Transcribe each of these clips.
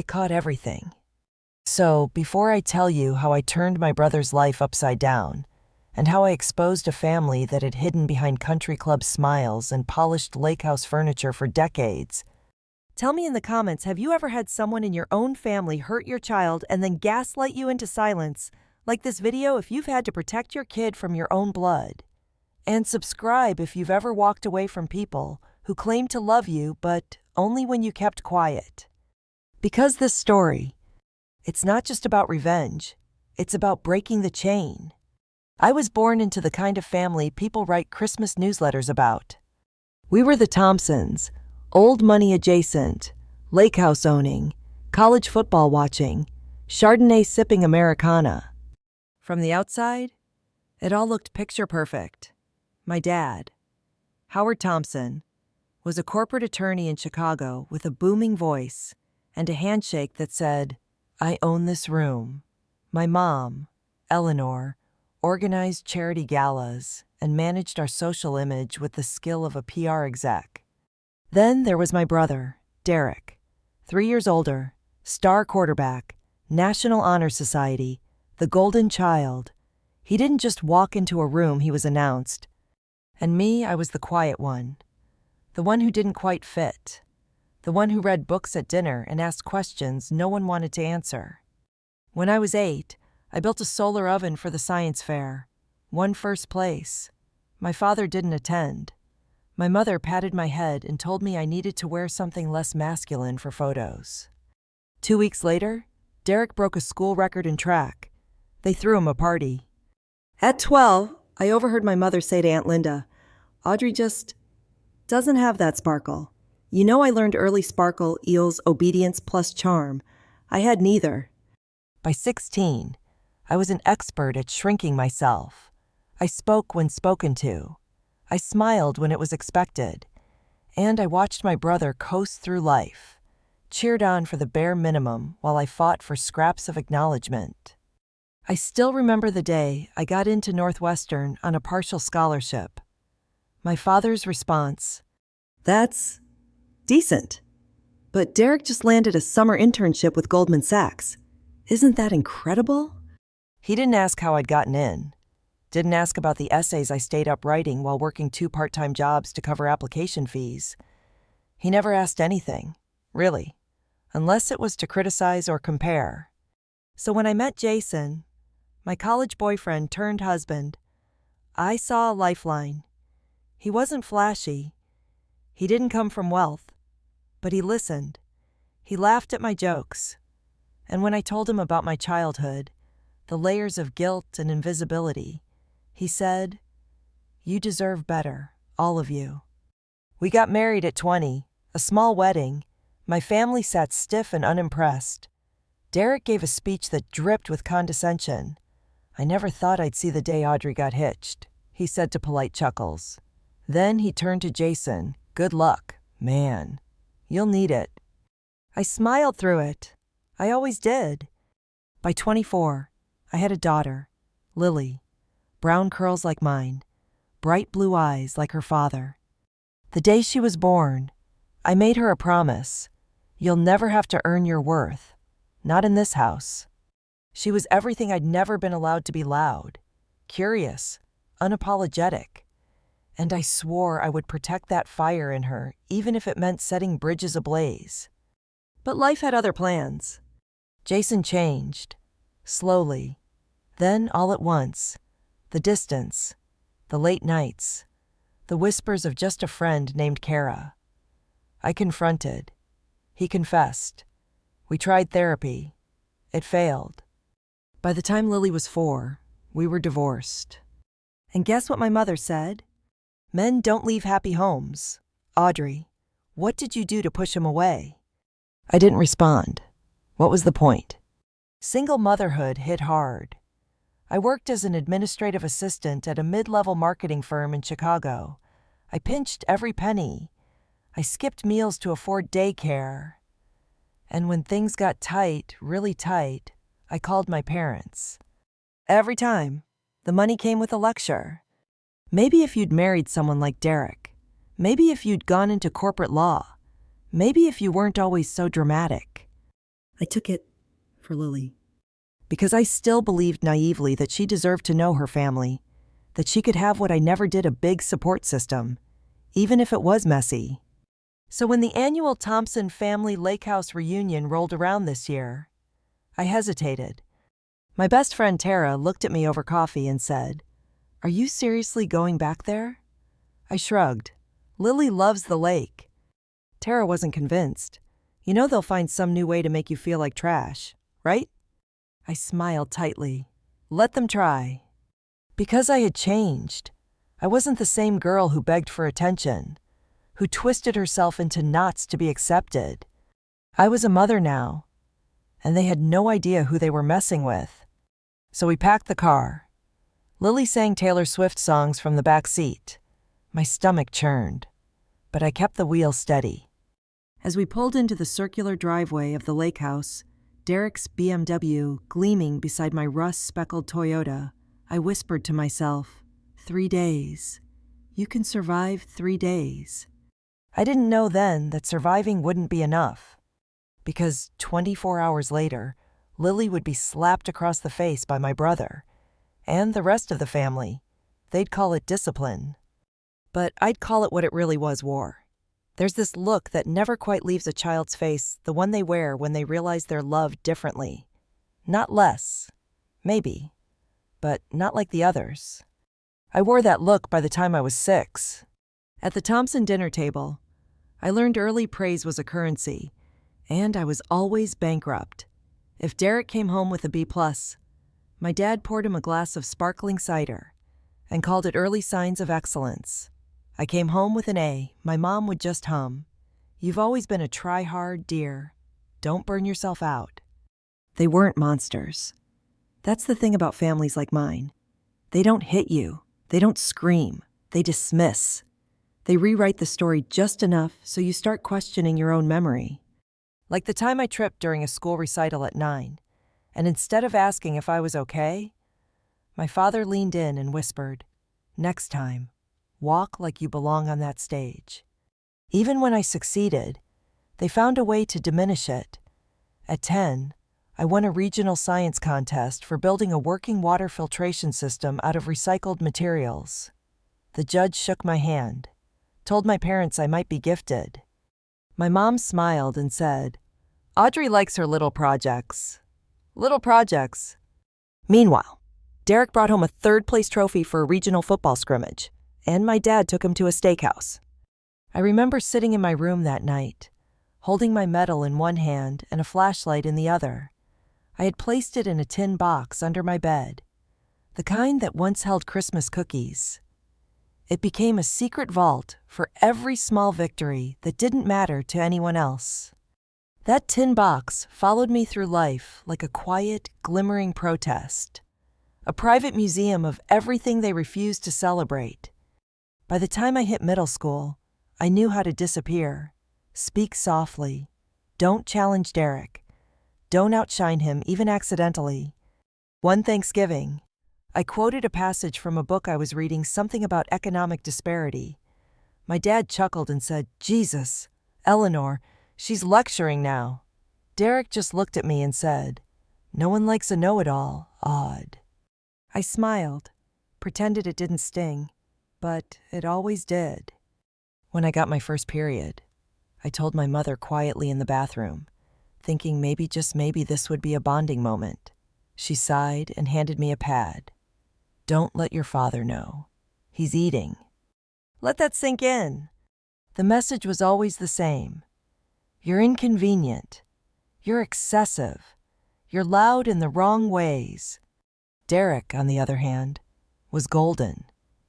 It caught everything. So, before I tell you how I turned my brother's life upside down, and how I exposed a family that had hidden behind country club smiles and polished lake house furniture for decades, tell me in the comments, have you ever had someone in your own family hurt your child and then gaslight you into silence, like this video if you've had to protect your kid from your own blood? And subscribe if you've ever walked away from people who claimed to love you, but only when you kept quiet. Because this story, it's not just about revenge, it's about breaking the chain. I was born into the kind of family people write Christmas newsletters about. We were the Thompsons, old money adjacent, lake house owning, college football watching, Chardonnay sipping Americana. From the outside, it all looked picture perfect. My dad, Howard Thompson, was a corporate attorney in Chicago with a booming voice and a handshake that said, "I own this room." My mom, Eleanor, organized charity galas and managed our social image with the skill of a PR exec. Then there was my brother, Derek, 3 years older, star quarterback, National Honor Society, the golden child. He didn't just walk into a room, he was announced. And me, I was the quiet one. The one who didn't quite fit. The one who read books at dinner and asked questions no one wanted to answer. When I was 8, I built a solar oven for the science fair. Won first place. My father didn't attend. My mother patted my head and told me I needed to wear something less masculine for photos. 2 weeks later, Derek broke a school record in track. They threw him a party. At 12, I overheard my mother say to Aunt Linda, "Audrey just doesn't have that sparkle. You know, I learned early sparkle equals obedience plus charm. I had neither." By 16, I was an expert at shrinking myself. I spoke when spoken to. I smiled when it was expected. And I watched my brother coast through life, cheered on for the bare minimum while I fought for scraps of acknowledgement. I still remember the day I got into Northwestern on a partial scholarship. My father's response, "That's decent. But Derek just landed a summer internship with Goldman Sachs. Isn't that incredible?" He didn't ask how I'd gotten in. Didn't ask about the essays I stayed up writing while working 2 part-time jobs to cover application fees. He never asked anything, really, unless it was to criticize or compare. So when I met Jason, my college boyfriend turned husband, I saw a lifeline. He wasn't flashy. He didn't come from wealth, but he listened. He laughed at my jokes. And when I told him about my childhood, the layers of guilt and invisibility, he said, "You deserve better, all of you." We got married at 20, a small wedding. My family sat stiff and unimpressed. Derek gave a speech that dripped with condescension. "I never thought I'd see the day Audrey got hitched," he said to polite chuckles. Then he turned to Jason. "Good luck, man. You'll need it." I smiled through it. I always did. By 24, I had a daughter, Lily, brown curls like mine, bright blue eyes like her father. The day she was born, I made her a promise. You'll never have to earn your worth. Not in this house. She was everything I'd never been allowed to be: loud, curious, unapologetic. And I swore I would protect that fire in her, even if it meant setting bridges ablaze. But life had other plans. Jason changed, slowly. Then, all at once, the distance, the late nights, the whispers of just a friend named Kara. I confronted. He confessed. We tried therapy. It failed. By the time Lily was 4, we were divorced. And guess what my mother said? "Men don't leave happy homes. Audrey, what did you do to push him away?" I didn't respond. What was the point? Single motherhood hit hard. I worked as an administrative assistant at a mid-level marketing firm in Chicago. I pinched every penny. I skipped meals to afford daycare. And when things got tight, really tight, I called my parents. Every time, the money came with a lecture. Maybe if you'd married someone like Derek, maybe if you'd gone into corporate law, maybe if you weren't always so dramatic. I took it for Lily. Because I still believed naively that she deserved to know her family, that she could have what I never did, a big support system, even if it was messy. So when the annual Thompson family lake house reunion rolled around this year, I hesitated. My best friend Tara looked at me over coffee and said, "Are you seriously going back there?" I shrugged. Lily loves the lake. Tara wasn't convinced. You know they'll find some new way to make you feel like trash, right? I smiled tightly. Let them try. Because I had changed. I wasn't the same girl who begged for attention, who twisted herself into knots to be accepted. I was a mother now, and they had no idea who they were messing with. So we packed the car. Lily sang Taylor Swift songs from the back seat. My stomach churned, but I kept the wheel steady. As we pulled into the circular driveway of the lake house, Derek's BMW gleaming beside my rust-speckled Toyota, I whispered to myself, 3 days. You can survive 3 days. I didn't know then that surviving wouldn't be enough, because 24 hours later, Lily would be slapped across the face by my brother, and the rest of the family. They'd call it discipline. But I'd call it what it really was, war. There's this look that never quite leaves a child's face, the one they wear when they realize they're loved differently. Not less. Maybe. But not like the others. I wore that look by the time I was 6. At the Thompson dinner table, I learned early praise was a currency, and I was always bankrupt. If Derek came home with a B+, my dad poured him a glass of sparkling cider and called it early signs of excellence. I came home with an A, my mom would just hum, "You've always been a try-hard, dear. Don't burn yourself out." They weren't monsters. That's the thing about families like mine. They don't hit you. They don't scream. They dismiss. They rewrite the story just enough so you start questioning your own memory. Like the time I tripped during a school recital at 9, and instead of asking if I was okay, my father leaned in and whispered, "Next time, walk like you belong on that stage." Even when I succeeded, they found a way to diminish it. At 10, I won a regional science contest for building a working water filtration system out of recycled materials. The judge shook my hand, told my parents I might be gifted. My mom smiled and said, "Audrey likes her little projects." Little projects. Meanwhile, Derek brought home a third-place trophy for a regional football scrimmage, and my dad took him to a steakhouse. I remember sitting in my room that night, holding my medal in one hand and a flashlight in the other. I had placed it in a tin box under my bed, the kind that once held Christmas cookies. It became a secret vault for every small victory that didn't matter to anyone else. That tin box followed me through life like a quiet, glimmering protest, a private museum of everything they refused to celebrate. By the time I hit middle school, I knew how to disappear, speak softly, don't challenge Derek, don't outshine him even accidentally. One Thanksgiving, I quoted a passage from a book I was reading, something about economic disparity. My dad chuckled and said, "Jesus, Eleanor, she's lecturing now." Derek just looked at me and said, "No one likes a know-it-all, odd." I smiled, pretended it didn't sting, but it always did. When I got my first period, I told my mother quietly in the bathroom, thinking maybe, just maybe, this would be a bonding moment. She sighed and handed me a pad. "Don't let your father know. He's eating." Let that sink in. The message was always the same. You're inconvenient. You're excessive. You're loud in the wrong ways. Derek, on the other hand, was golden.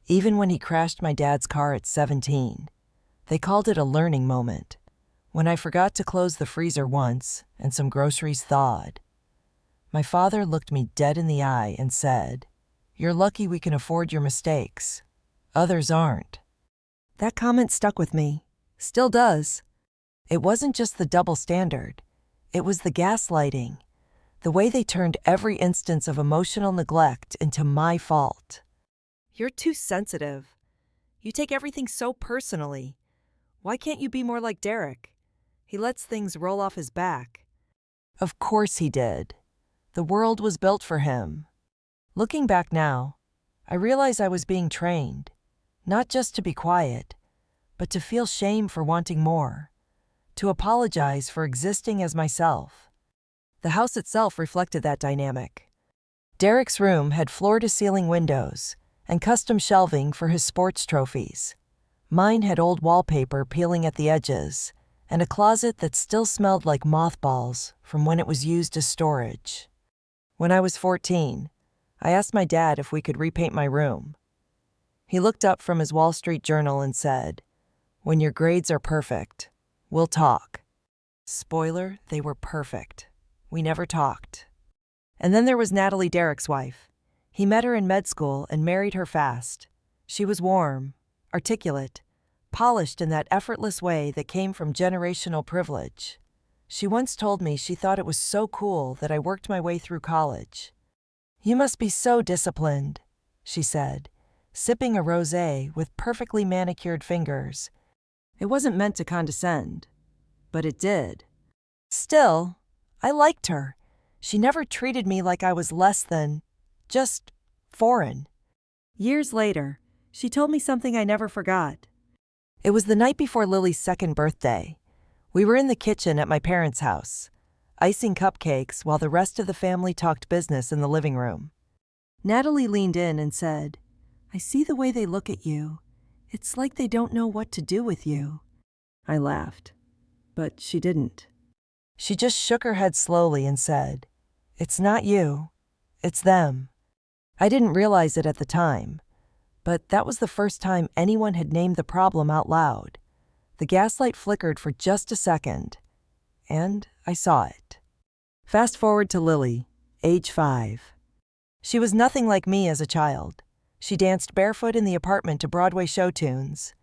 Even when he crashed my dad's car at 17, they called it a learning moment. When I forgot to close the freezer once and some groceries thawed, my father looked me dead in the eye and said, "You're lucky we can afford your mistakes. Others aren't." That comment stuck with me. Still does. It wasn't just the double standard. It was the gaslighting, the way they turned every instance of emotional neglect into my fault. "You're too sensitive. You take everything so personally. Why can't you be more like Derek? He lets things roll off his back." Of course he did. The world was built for him. Looking back now, I realize I was being trained, not just to be quiet, but to feel shame for wanting more, to apologize for existing as myself. The house itself reflected that dynamic. Derek's room had floor-to-ceiling windows and custom shelving for his sports trophies. Mine had old wallpaper peeling at the edges and a closet that still smelled like mothballs from when it was used as storage. When I was 14, I asked my dad if we could repaint my room. He looked up from his Wall Street Journal and said, "When your grades are perfect, we'll talk." Spoiler, they were perfect. We never talked. And then there was Natalie, Derek's wife. He met her in med school and married her fast. She was warm, articulate, polished in that effortless way that came from generational privilege. She once told me she thought it was so cool that I worked my way through college. "You must be so disciplined," she said, sipping a rosé with perfectly manicured fingers. It wasn't meant to condescend, but it did. Still, I liked her. She never treated me like I was less than, just, foreign. Years later, she told me something I never forgot. It was the night before Lily's second birthday. We were in the kitchen at my parents' house, icing cupcakes while the rest of the family talked business in the living room. Natalie leaned in and said, "I see the way they look at you. It's like they don't know what to do with you." I laughed, but she didn't. She just shook her head slowly and said, "It's not you, it's them." I didn't realize it at the time, but that was the first time anyone had named the problem out loud. The gaslight flickered for just a second, and I saw it. Fast forward to Lily, age 5. She was nothing like me as a child. She danced barefoot in the apartment to Broadway show tunes.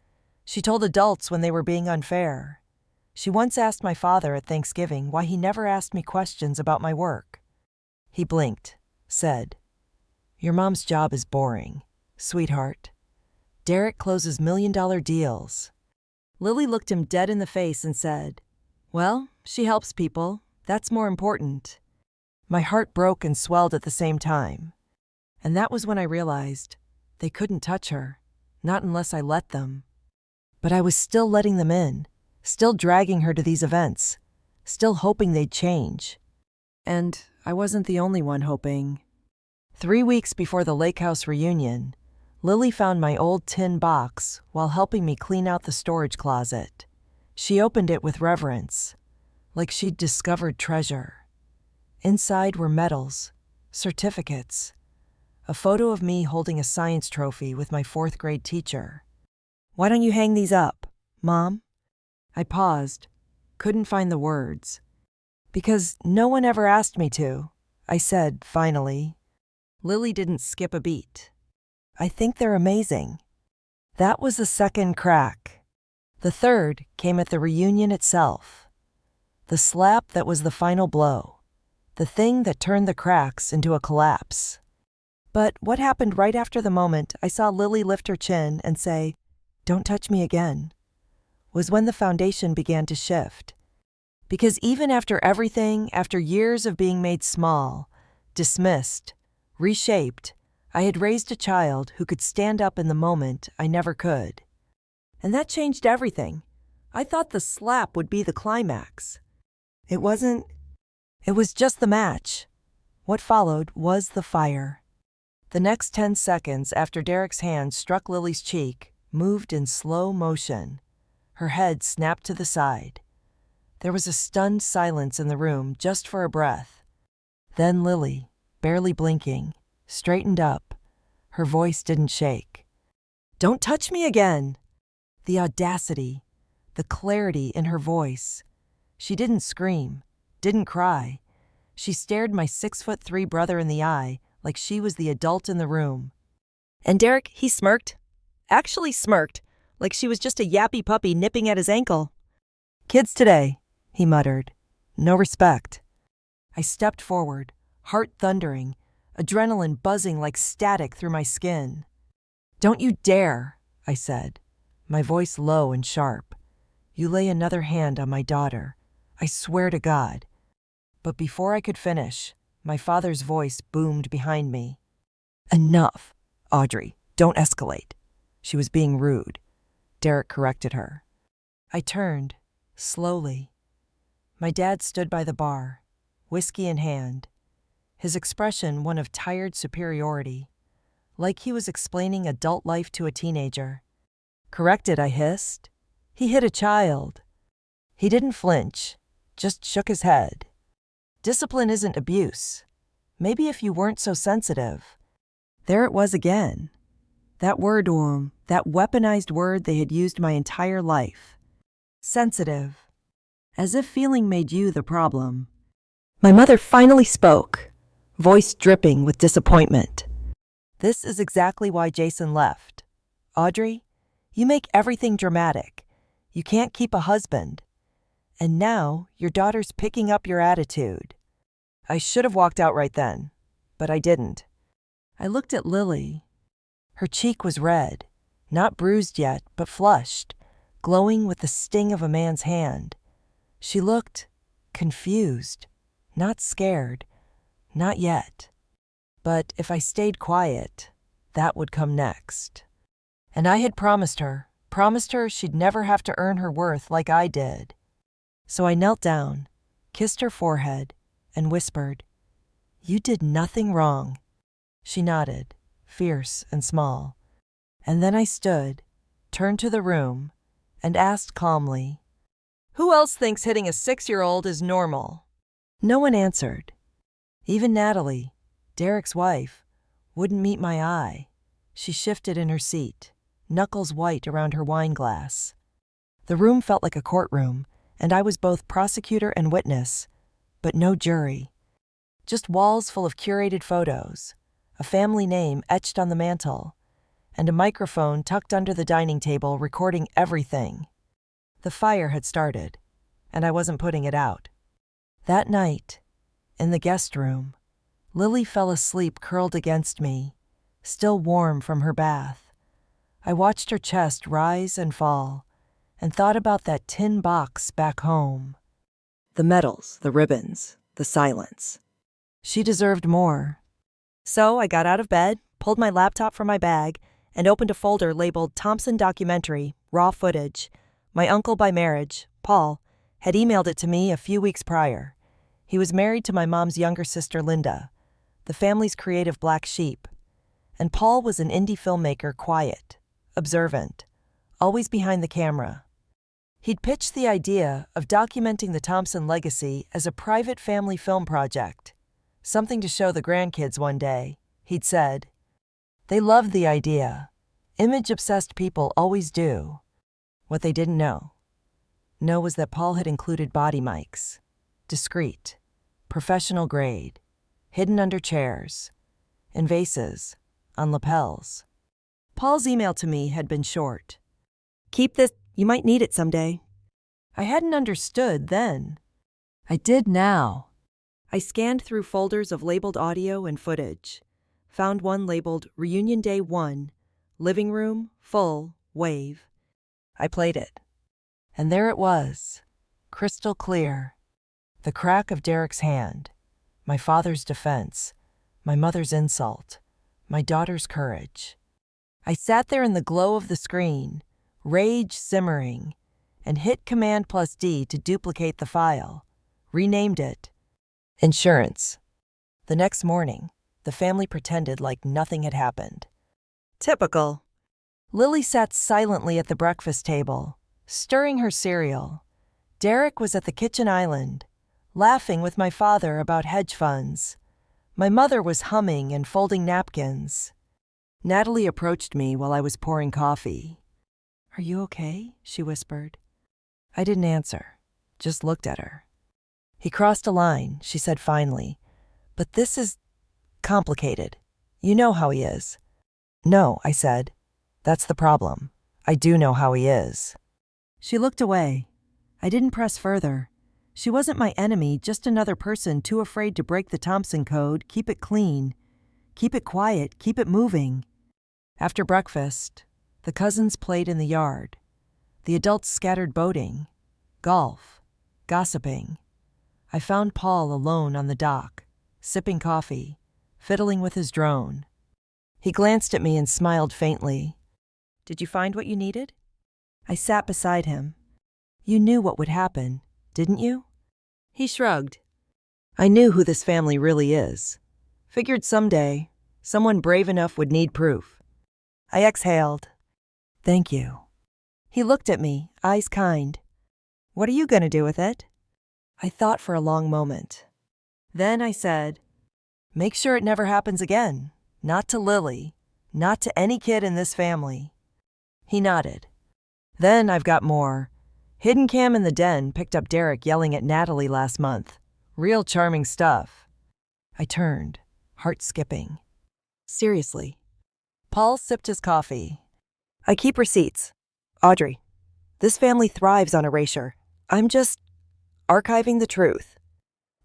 She told adults when they were being unfair. She once asked my father at Thanksgiving why he never asked me questions about my work. He blinked, said, "Your mom's job is boring, sweetheart. Derek closes million-dollar deals." Lily looked him dead in the face and said, "Well, she helps people. That's more important." My heart broke and swelled at the same time. And that was when I realized they couldn't touch her, not unless I let them. But I was still letting them in, still dragging her to these events, still hoping they'd change. And I wasn't the only one hoping. 3 weeks before the lake house reunion, Lily found my old tin box while helping me clean out the storage closet. She opened it with reverence, like she'd discovered treasure. Inside were medals, certificates, a photo of me holding a science trophy with my 4th grade teacher. "Why don't you hang these up, Mom?" I paused, couldn't find the words. "Because no one ever asked me to," I said, finally. Lily didn't skip a beat. "I think they're amazing." That was the second crack. The third came at the reunion itself. The slap that was the final blow. The thing that turned the cracks into a collapse. But what happened right after the moment I saw Lily lift her chin and say, "Don't touch me again," was when the foundation began to shift. Because even after everything, after years of being made small, dismissed, reshaped, I had raised a child who could stand up in the moment I never could. And that changed everything. I thought the slap would be the climax. It wasn't. It was just the match. What followed was the fire. The next 10 seconds after Derek's hand struck Lily's cheek moved in slow motion. Her head snapped to the side. There was a stunned silence in the room just for a breath. Then Lily, barely blinking, straightened up. Her voice didn't shake. "Don't touch me again!" The audacity, the clarity in her voice. She didn't scream, didn't cry. She stared my 6'3" brother in the eye like she was the adult in the room. And Derek, he smirked. Actually smirked, like she was just a yappy puppy nipping at his ankle. "Kids today," he muttered. "No respect." I stepped forward, heart thundering, adrenaline buzzing like static through my skin. "Don't you dare," I said, my voice low and sharp. "You lay another hand on my daughter. I swear to God." But before I could finish, my father's voice boomed behind me. Enough, Audrey, don't escalate. She was being rude. Derek corrected her. I turned, slowly. My dad stood by the bar, whiskey in hand, his expression one of tired superiority, like he was explaining adult life to a teenager. Corrected, I hissed. He hit a child. He didn't flinch, just shook his head. Discipline isn't abuse. Maybe if you weren't so sensitive. There it was again. That word, that weaponized word they had used my entire life. Sensitive. As if feeling made you the problem. My mother finally spoke, voice dripping with disappointment. This is exactly why Jason left. Audrey, you make everything dramatic. You can't keep a husband. And now your daughter's picking up your attitude. I should have walked out right then, but I didn't. I looked at Lily. Her cheek was red, not bruised yet, but flushed, glowing with the sting of a man's hand. She looked confused, not scared, not yet. But if I stayed quiet, that would come next. And I had promised her she'd never have to earn her worth like I did. So I knelt down, kissed her forehead, and whispered, "You did nothing wrong." She nodded, fierce and small. And then I stood, turned to the room, and asked calmly, "Who else thinks hitting a 6-year-old is normal?" No one answered. Even Natalie, Derek's wife, wouldn't meet my eye. She shifted in her seat, knuckles white around her wine glass. The room felt like a courtroom, and I was both prosecutor and witness, but no jury. Just walls full of curated photos, a family name etched on the mantel, and a microphone tucked under the dining table recording everything. The fire had started, and I wasn't putting it out. That night, in the guest room, Lily fell asleep curled against me, still warm from her bath. I watched her chest rise and fall, and thought about that tin box back home. The medals, the ribbons, the silence. She deserved more. So I got out of bed, pulled my laptop from my bag, and opened a folder labeled Thompson Documentary, Raw Footage. My uncle by marriage, Paul, had emailed it to me a few weeks prior. He was married to my mom's younger sister, Linda, the family's creative black sheep. And Paul was an indie filmmaker, quiet, observant, always behind the camera. He'd pitched the idea of documenting the Thompson legacy as a private family film project, something to show the grandkids one day, he'd said. They loved the idea. Image-obsessed people always do. What they didn't know was that Paul had included body mics, discreet, professional grade, hidden under chairs, in vases, on lapels. Paul's email to me had been short. "Keep this, you might need it someday." I hadn't understood then. I did now. I scanned through folders of labeled audio and footage, found one labeled Reunion Day 1, Living Room, Full, Wave. I played it. And there it was, crystal clear. The crack of Derek's hand, my father's defense, my mother's insult, my daughter's courage. I sat there in the glow of the screen, rage simmering, and hit Command+D to duplicate the file, renamed it Insurance. The next morning, the family pretended like nothing had happened. Typical. Lily sat silently at the breakfast table, stirring her cereal. Derek was at the kitchen island, laughing with my father about hedge funds. My mother was humming and folding napkins. Natalie approached me while I was pouring coffee. "Are you okay?" she whispered. I didn't answer, just looked at her. "He crossed a line," she said finally. "But this is complicated. You know how he is." "No," I said. "That's the problem. I do know how he is." She looked away. I didn't press further. She wasn't my enemy, just another person too afraid to break the Thompson code, keep it clean, keep it quiet, keep it moving. After breakfast, the cousins played in the yard. The adults scattered boating, golf, gossiping. I found Paul alone on the dock, sipping coffee, fiddling with his drone. He glanced at me and smiled faintly. "Did you find what you needed?" I sat beside him. "You knew what would happen, didn't you?" He shrugged. "I knew who this family really is. Figured someday, someone brave enough would need proof." I exhaled. "Thank you." He looked at me, eyes kind. "What are you going to do with it?" I thought for a long moment. Then I said, "Make sure it never happens again. Not to Lily. Not to any kid in this family." He nodded. "Then I've got more. Hidden cam in the den picked up Derek yelling at Natalie last month. Real charming stuff." I turned, heart skipping. "Seriously?" Paul sipped his coffee. "I keep receipts. Audrey, this family thrives on erasure. I'm just archiving the truth."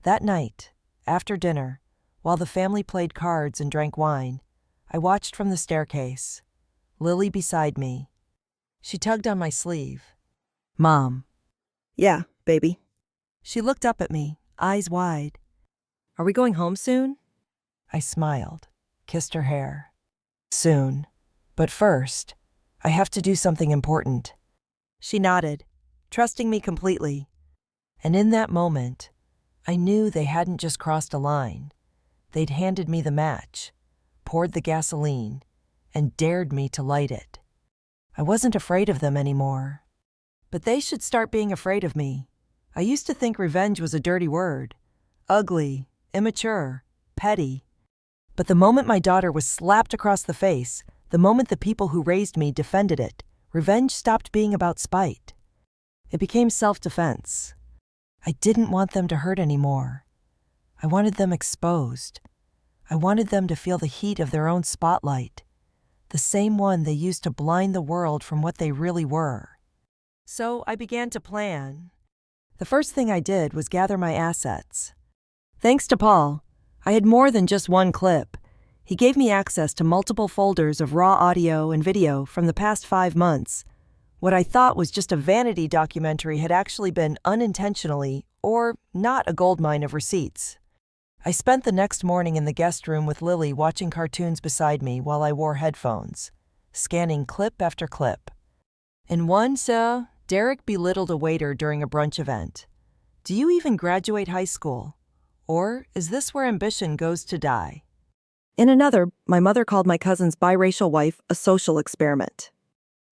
That night, after dinner, while the family played cards and drank wine, I watched from the staircase. Lily beside me. She tugged on my sleeve. "Mom." "Yeah, baby." She looked up at me, eyes wide. "Are we going home soon?" I smiled, kissed her hair. "Soon. But first, I have to do something important." She nodded, trusting me completely. And in that moment, I knew they hadn't just crossed a line. They'd handed me the match, poured the gasoline, and dared me to light it. I wasn't afraid of them anymore. But they should start being afraid of me. I used to think revenge was a dirty word. Ugly, immature, petty. But the moment my daughter was slapped across the face, the moment the people who raised me defended it, revenge stopped being about spite. It became self-defense. I didn't want them to hurt anymore. I wanted them exposed. I wanted them to feel the heat of their own spotlight, the same one they used to blind the world from what they really were. So I began to plan. The first thing I did was gather my assets. Thanks to Paul, I had more than just one clip. He gave me access to multiple folders of raw audio and video from the past 5 months. What I thought was just a vanity documentary had actually been unintentionally, or not, a goldmine of receipts. I spent the next morning in the guest room with Lily watching cartoons beside me while I wore headphones, scanning clip after clip. In one, Derek belittled a waiter during a brunch event. "Do you even graduate high school? Or is this where ambition goes to die?" In another, my mother called my cousin's biracial wife a social experiment.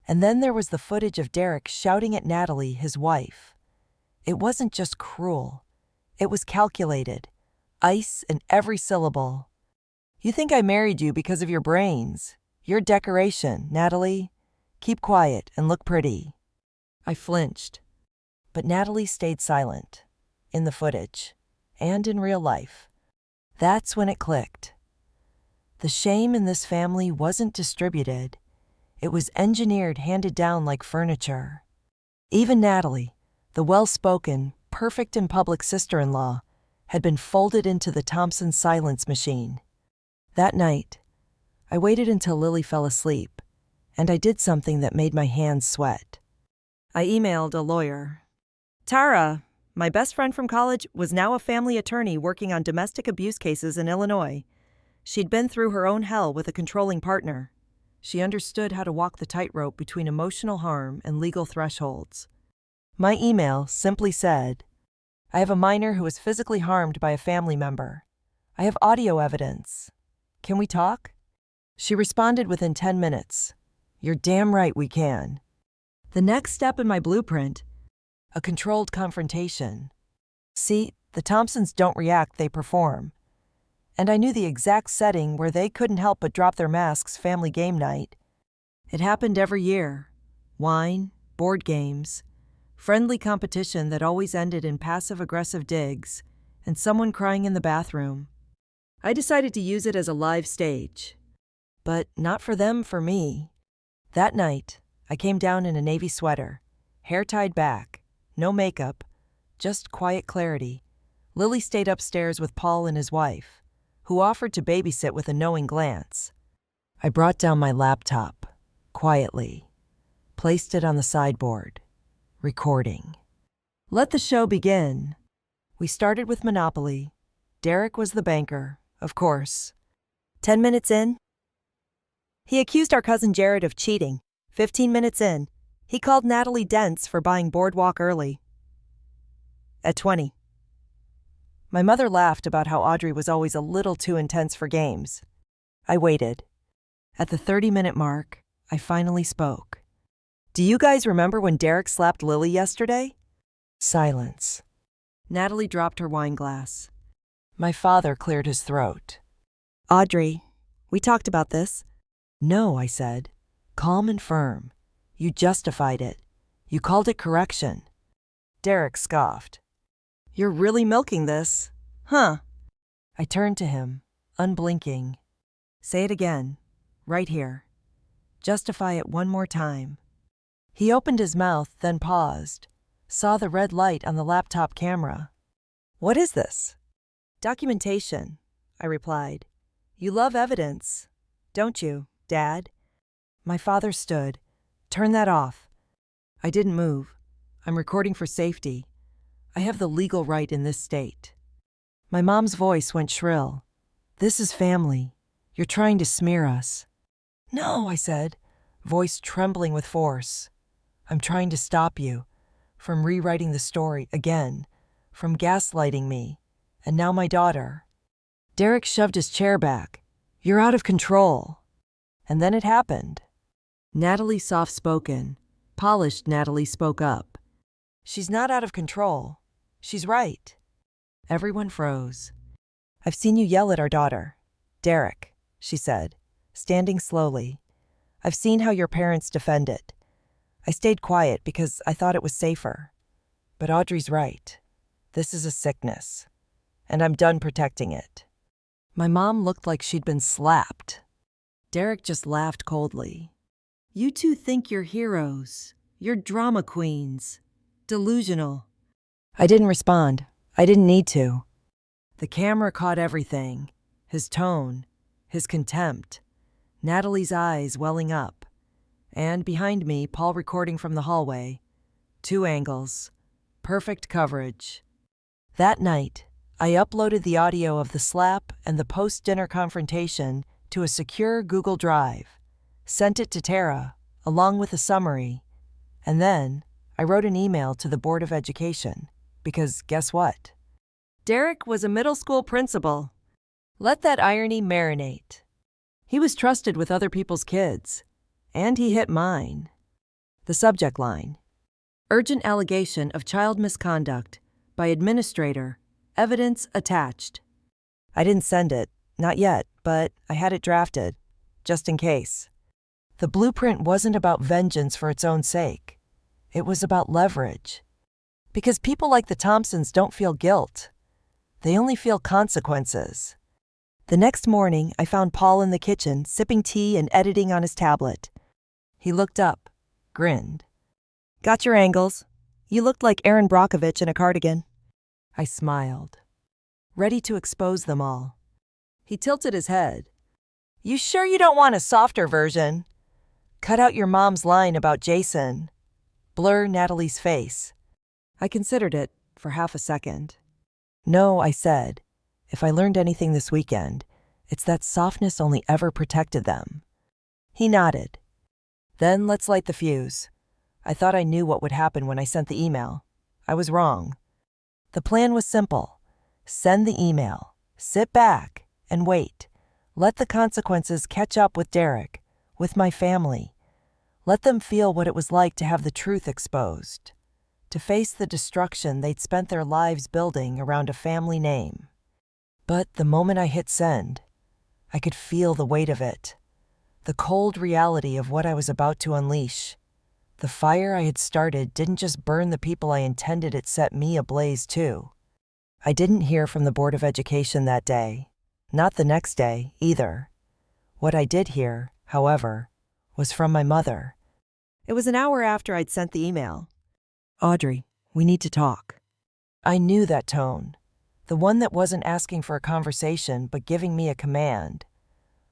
And then there was the footage of Derek shouting at Natalie, his wife. It wasn't just cruel. It was calculated. Ice in every syllable. "You think I married you because of your brains. You're decoration, Natalie. Keep quiet and look pretty." I flinched. But Natalie stayed silent, in the footage, and in real life. That's when it clicked. The shame in this family wasn't distributed. It was engineered, handed down like furniture. Even Natalie, the well-spoken, perfect in public sister-in-law, had been folded into the Thompson silence machine. That night, I waited until Lily fell asleep, and I did something that made my hands sweat. I emailed a lawyer. Tara, my best friend from college, was now a family attorney working on domestic abuse cases in Illinois. She'd been through her own hell with a controlling partner. She understood how to walk the tightrope between emotional harm and legal thresholds. My email simply said, "I have a minor who was physically harmed by a family member. I have audio evidence. Can we talk?" She responded within 10 minutes. "You're damn right we can." The next step in my blueprint, a controlled confrontation. See, the Thompsons don't react, they perform. And I knew the exact setting where they couldn't help but drop their masks family game night. It happened every year. Wine, board games, friendly competition that always ended in passive-aggressive digs, and someone crying in the bathroom. I decided to use it as a live stage. But not for them, for me. That night, I came down in a navy sweater, hair tied back, no makeup, just quiet clarity. Lily stayed upstairs with Paul and his wife, who offered to babysit with a knowing glance. I brought down my laptop, quietly, placed it on the sideboard, recording. Let the show begin. We started with Monopoly. Derek was the banker, of course. 10 minutes in, he accused our cousin Jared of cheating. 15 minutes in, he called Natalie dense for buying Boardwalk early. At 20. My mother laughed about how Audrey was always a little too intense for games. I waited. At the 30-minute mark, I finally spoke. Do you guys remember when Derek slapped Lily yesterday? Silence. Natalie dropped her wine glass. My father cleared his throat. Audrey, we talked about this. No, I said. Calm and firm. You justified it. You called it correction. Derek scoffed. You're really milking this, huh? I turned to him, unblinking. Say it again, right here. Justify it one more time. He opened his mouth, then paused, saw the red light on the laptop camera. What is this? Documentation, I replied. You love evidence, don't you, Dad? My father stood. Turn that off. I didn't move. I'm recording for safety. I have the legal right in this state. My mom's voice went shrill. This is family. You're trying to smear us. No, I said, voice trembling with force. I'm trying to stop you from rewriting the story again, from gaslighting me, and now my daughter. Derek shoved his chair back. You're out of control. And then it happened. Natalie, soft-spoken, polished Natalie, spoke up. She's not out of control. She's right. Everyone froze. I've seen you yell at our daughter. Derek, she said, standing slowly. I've seen how your parents defend it. I stayed quiet because I thought it was safer. But Audrey's right. This is a sickness, and I'm done protecting it. My mom looked like she'd been slapped. Derek just laughed coldly. You two think you're heroes. You're drama queens. Delusional. I didn't respond. I didn't need to. The camera caught everything. His tone, his contempt, Natalie's eyes welling up, and behind me, Paul recording from the hallway. 2 angles. Perfect coverage. That night, I uploaded the audio of the slap and the post-dinner confrontation to a secure Google Drive, sent it to Tara, along with a summary, and then I wrote an email to the Board of Education, because guess what? Derek was a middle school principal. Let that irony marinate. He was trusted with other people's kids, and he hit mine. The subject line: urgent allegation of child misconduct by administrator, evidence attached. I didn't send it, not yet, but I had it drafted, just in case. The blueprint wasn't about vengeance for its own sake. It was about leverage. Because people like the Thompsons don't feel guilt. They only feel consequences. The next morning, I found Paul in the kitchen, sipping tea and editing on his tablet. He looked up, grinned. Got your angles. You looked like Aaron Brockovich in a cardigan. I smiled, ready to expose them all. He tilted his head. You sure you don't want a softer version? Cut out your mom's line about Jason. Blur Natalie's face. I considered it for half a second. No, I said. If I learned anything this weekend, it's that softness only ever protected them. He nodded. Then let's light the fuse. I thought I knew what would happen when I sent the email. I was wrong. The plan was simple. Send the email, sit back, and wait. Let the consequences catch up with Derek, with my family. Let them feel what it was like to have the truth exposed, to face the destruction they'd spent their lives building around a family name. But the moment I hit send, I could feel the weight of it, the cold reality of what I was about to unleash. The fire I had started didn't just burn the people I intended, it set me ablaze too. I didn't hear from the Board of Education that day, not the next day either. What I did hear, however, was from my mother. It was an hour after I'd sent the email. Audrey, we need to talk. I knew that tone, the one that wasn't asking for a conversation but giving me a command.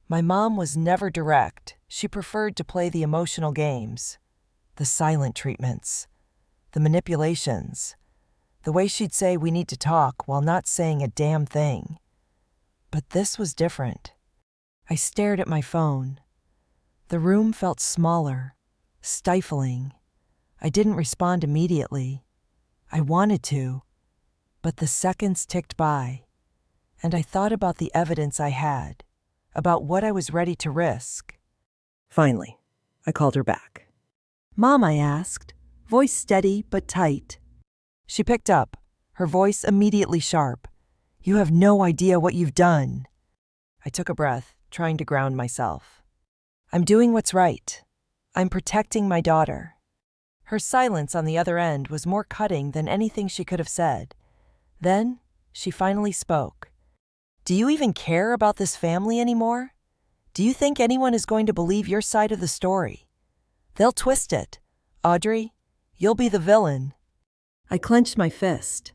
My mom was never direct. She preferred to play the emotional games, the silent treatments, the manipulations, The way she'd say we need to talk while not saying a damn thing. But this was different. I stared at my phone. The room felt smaller, stifling. I didn't respond immediately. I wanted to, but the seconds ticked by, and I thought about the evidence I had, about what I was ready to risk. Finally, I called her back. "Mom," I asked, voice steady but tight. She picked up, her voice immediately sharp. "You have no idea what you've done." I took a breath, trying to ground myself. "I'm doing what's right. I'm protecting my daughter." Her silence on the other end was more cutting than anything she could have said. Then, she finally spoke. "Do you even care about this family anymore? Do you think anyone is going to believe your side of the story? They'll twist it. Audrey, you'll be the villain." I clenched my fist.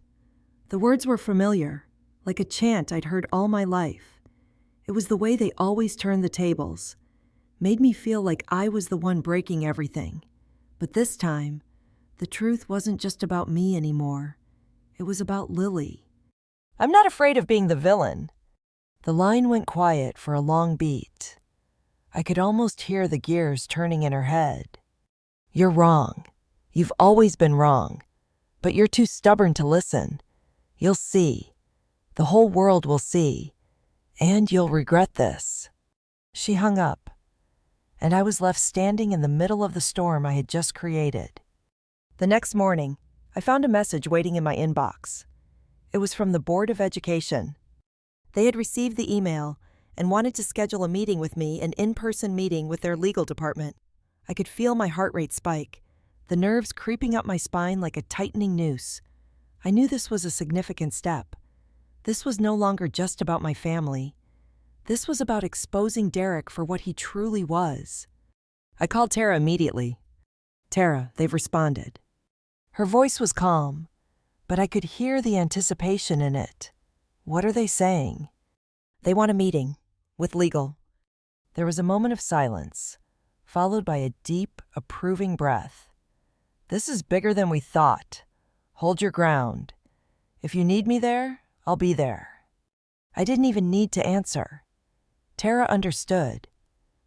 The words were familiar, like a chant I'd heard all my life. It was the way they always turned the tables, made me feel like I was the one breaking everything. But this time, the truth wasn't just about me anymore. It was about Lily. "I'm not afraid of being the villain." The line went quiet for a long beat. I could almost hear the gears turning in her head. "You're wrong. You've always been wrong. But you're too stubborn to listen. You'll see. The whole world will see. And you'll regret this." She hung up, and I was left standing in the middle of the storm I had just created. The next morning, I found a message waiting in my inbox. It was from the Board of Education. They had received the email and wanted to schedule a meeting with me, an in-person meeting with their legal department. I could feel my heart rate spike, the nerves creeping up my spine like a tightening noose. I knew this was a significant step. This was no longer just about my family. This was about exposing Derek for what he truly was. I called Tara immediately. "Tara, they've responded." Her voice was calm, but I could hear the anticipation in it. "What are they saying?" "They want a meeting, with legal." There was a moment of silence, followed by a deep, approving breath. "This is bigger than we thought. Hold your ground. If you need me there, I'll be there." I didn't even need to answer. Tara understood.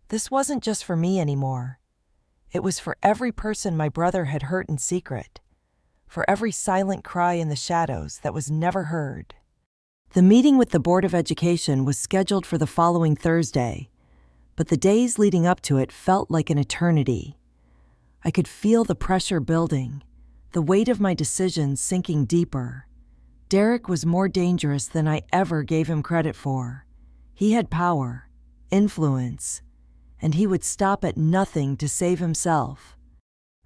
This wasn't just for me anymore. It was for every person my brother had hurt in secret, for every silent cry in the shadows that was never heard. The meeting with the Board of Education was scheduled for the following Thursday, but the days leading up to it felt like an eternity. I could feel the pressure building, the weight of my decisions sinking deeper. Derek was more dangerous than I ever gave him credit for. He had power, influence, and he would stop at nothing to save himself.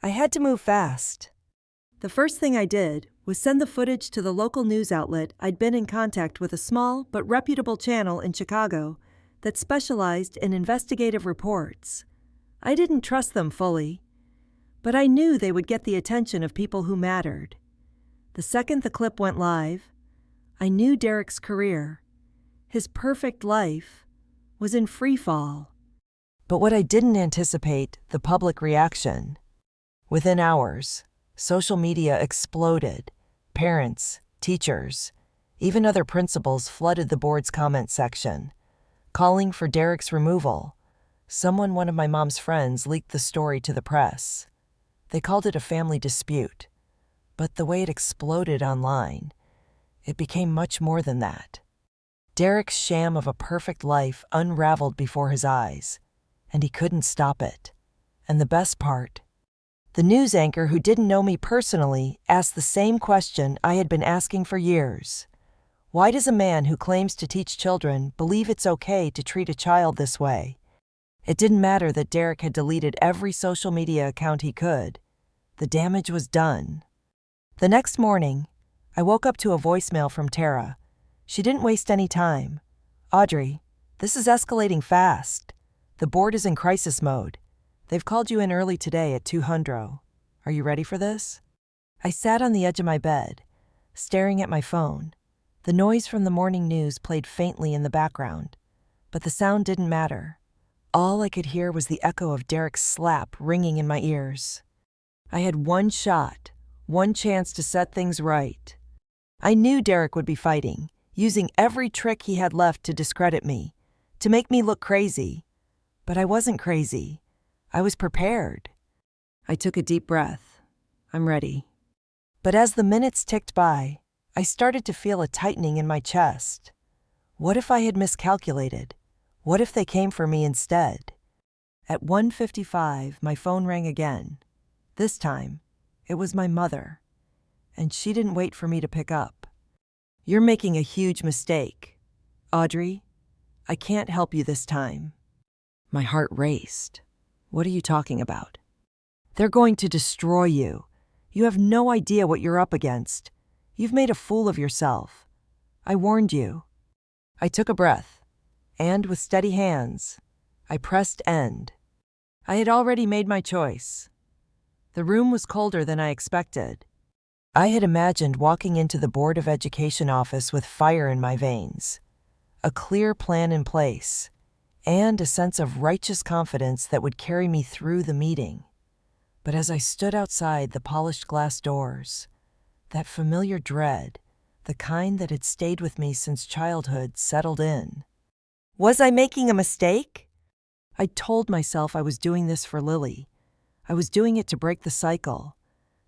I had to move fast. The first thing I did was send the footage to the local news outlet. I'd been in contact with a small but reputable channel in Chicago that specialized in investigative reports. I didn't trust them fully, but I knew they would get the attention of people who mattered. The second the clip went live, I knew Derek's career, his perfect life, was in free fall. But what I didn't anticipate, the public reaction. Within hours, social media exploded. Parents, teachers, even other principals flooded the board's comment section, calling for Derek's removal. One of my mom's friends, leaked the story to the press. They called it a family dispute, but the way it exploded online, it became much more than that. Derek's sham of a perfect life unraveled before his eyes, and he couldn't stop it. And the best part, the news anchor who didn't know me personally asked the same question I had been asking for years. Why does a man who claims to teach children believe it's okay to treat a child this way? It didn't matter that Derek had deleted every social media account he could. The damage was done. The next morning, I woke up to a voicemail from Tara. She didn't waste any time. "Audrey, this is escalating fast. The board is in crisis mode. They've called you in early today at 2:00. Are you ready for this?" I sat on the edge of my bed, staring at my phone. The noise from the morning news played faintly in the background, but the sound didn't matter. All I could hear was the echo of Derek's slap ringing in my ears. I had one shot, one chance to set things right, I knew Derek would be fighting, using every trick he had left to discredit me, to make me look crazy. But I wasn't crazy. I was prepared. I took a deep breath. I'm ready. But as the minutes ticked by, I started to feel a tightening in my chest. What if I had miscalculated? What if they came for me instead? At 1:55, my phone rang again. This time, it was my mother, and she didn't wait for me to pick up. "You're making a huge mistake. Audrey, I can't help you this time." My heart raced. "What are you talking about?" "They're going to destroy you. You have no idea what you're up against. You've made a fool of yourself. I warned you." I took a breath, and with steady hands, I pressed end. I had already made my choice. The room was colder than I expected. I had imagined walking into the Board of Education office with fire in my veins, a clear plan in place, and a sense of righteous confidence that would carry me through the meeting. But as I stood outside the polished glass doors, that familiar dread, the kind that had stayed with me since childhood, settled in. Was I making a mistake? I told myself I was doing this for Lily. I was doing it to break the cycle,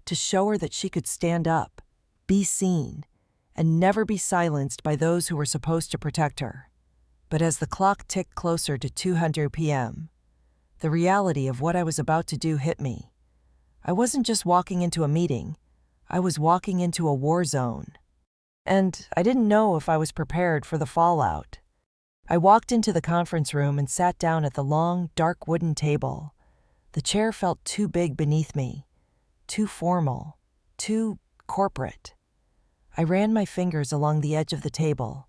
to show her that she could stand up, be seen, and never be silenced by those who were supposed to protect her. But as the clock ticked closer to 2:00 p.m., the reality of what I was about to do hit me. I wasn't just walking into a meeting, I was walking into a war zone. And I didn't know if I was prepared for the fallout. I walked into the conference room and sat down at the long, dark wooden table. The chair felt too big beneath me, too formal, too corporate. I ran my fingers along the edge of the table.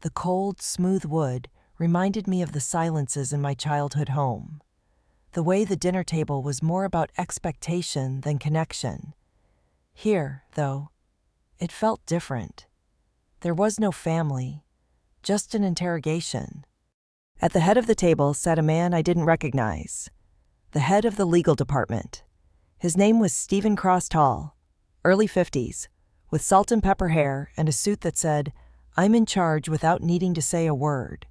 The cold, smooth wood reminded me of the silences in my childhood home. The way the dinner table was more about expectation than connection. Here, though, it felt different. There was no family, just an interrogation. At the head of the table sat a man I didn't recognize, the head of the legal department. His name was Stephen Cross Tall, early 50s, with salt and pepper hair and a suit that said, "I'm in charge," without needing to say a word.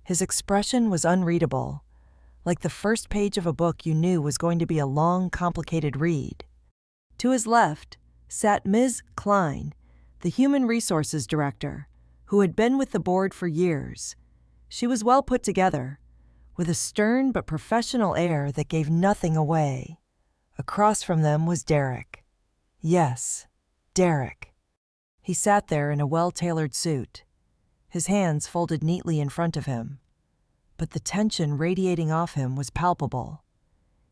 His expression was unreadable, like the first page of a book you knew was going to be a long, complicated read. To his left sat Ms. Klein, the Human Resources Director, who had been with the board for years. She was well put together, with a stern but professional air that gave nothing away. Across from them was Derek. Yes, Derek. He sat there in a well-tailored suit, his hands folded neatly in front of him. But the tension radiating off him was palpable.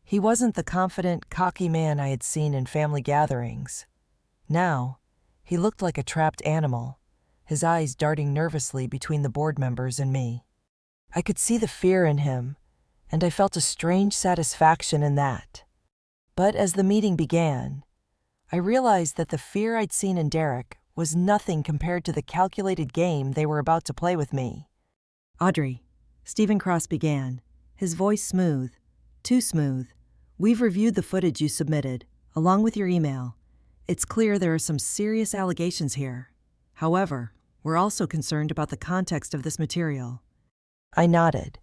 He wasn't the confident, cocky man I had seen in family gatherings. Now, he looked like a trapped animal, his eyes darting nervously between the board members and me. I could see the fear in him, and I felt a strange satisfaction in that. But as the meeting began, I realized that the fear I'd seen in Derek was nothing compared to the calculated game they were about to play with me. "Audrey," Stephen Cross began, his voice smooth, too smooth. "We've reviewed the footage you submitted, along with your email. It's clear there are some serious allegations here. However, we're also concerned about the context of this material." I nodded.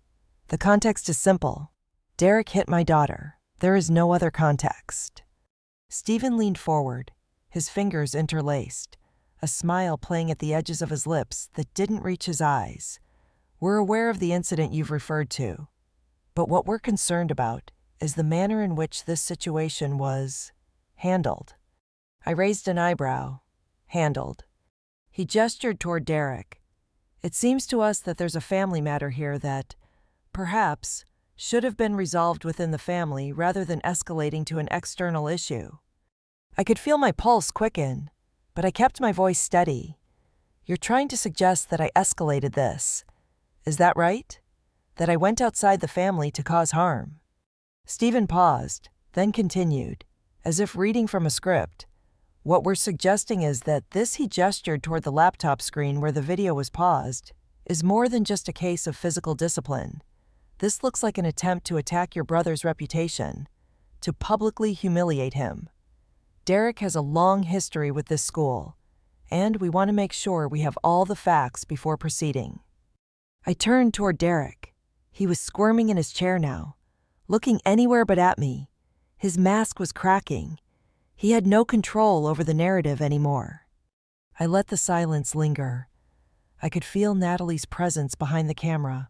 "The context is simple. Derek hit my daughter. There is no other context." Stephen leaned forward, his fingers interlaced, a smile playing at the edges of his lips that didn't reach his eyes. "We're aware of the incident you've referred to, but what we're concerned about is the manner in which this situation was handled." I raised an eyebrow. "Handled." He gestured toward Derek. "It seems to us that there's a family matter here that, perhaps, should have been resolved within the family rather than escalating to an external issue." I could feel my pulse quicken, but I kept my voice steady. "You're trying to suggest that I escalated this. Is that right? That I went outside the family to cause harm?" Stephen paused, then continued, as if reading from a script. "What we're suggesting is that this," he gestured toward the laptop screen where the video was paused, "is more than just a case of physical discipline. This looks like an attempt to attack your brother's reputation, to publicly humiliate him. Derek has a long history with this school, and we want to make sure we have all the facts before proceeding. I turned toward Derek. He was squirming in his chair now, looking anywhere but at me. His mask was cracking. He had no control over the narrative anymore. I let the silence linger. I could feel Natalie's presence behind the camera,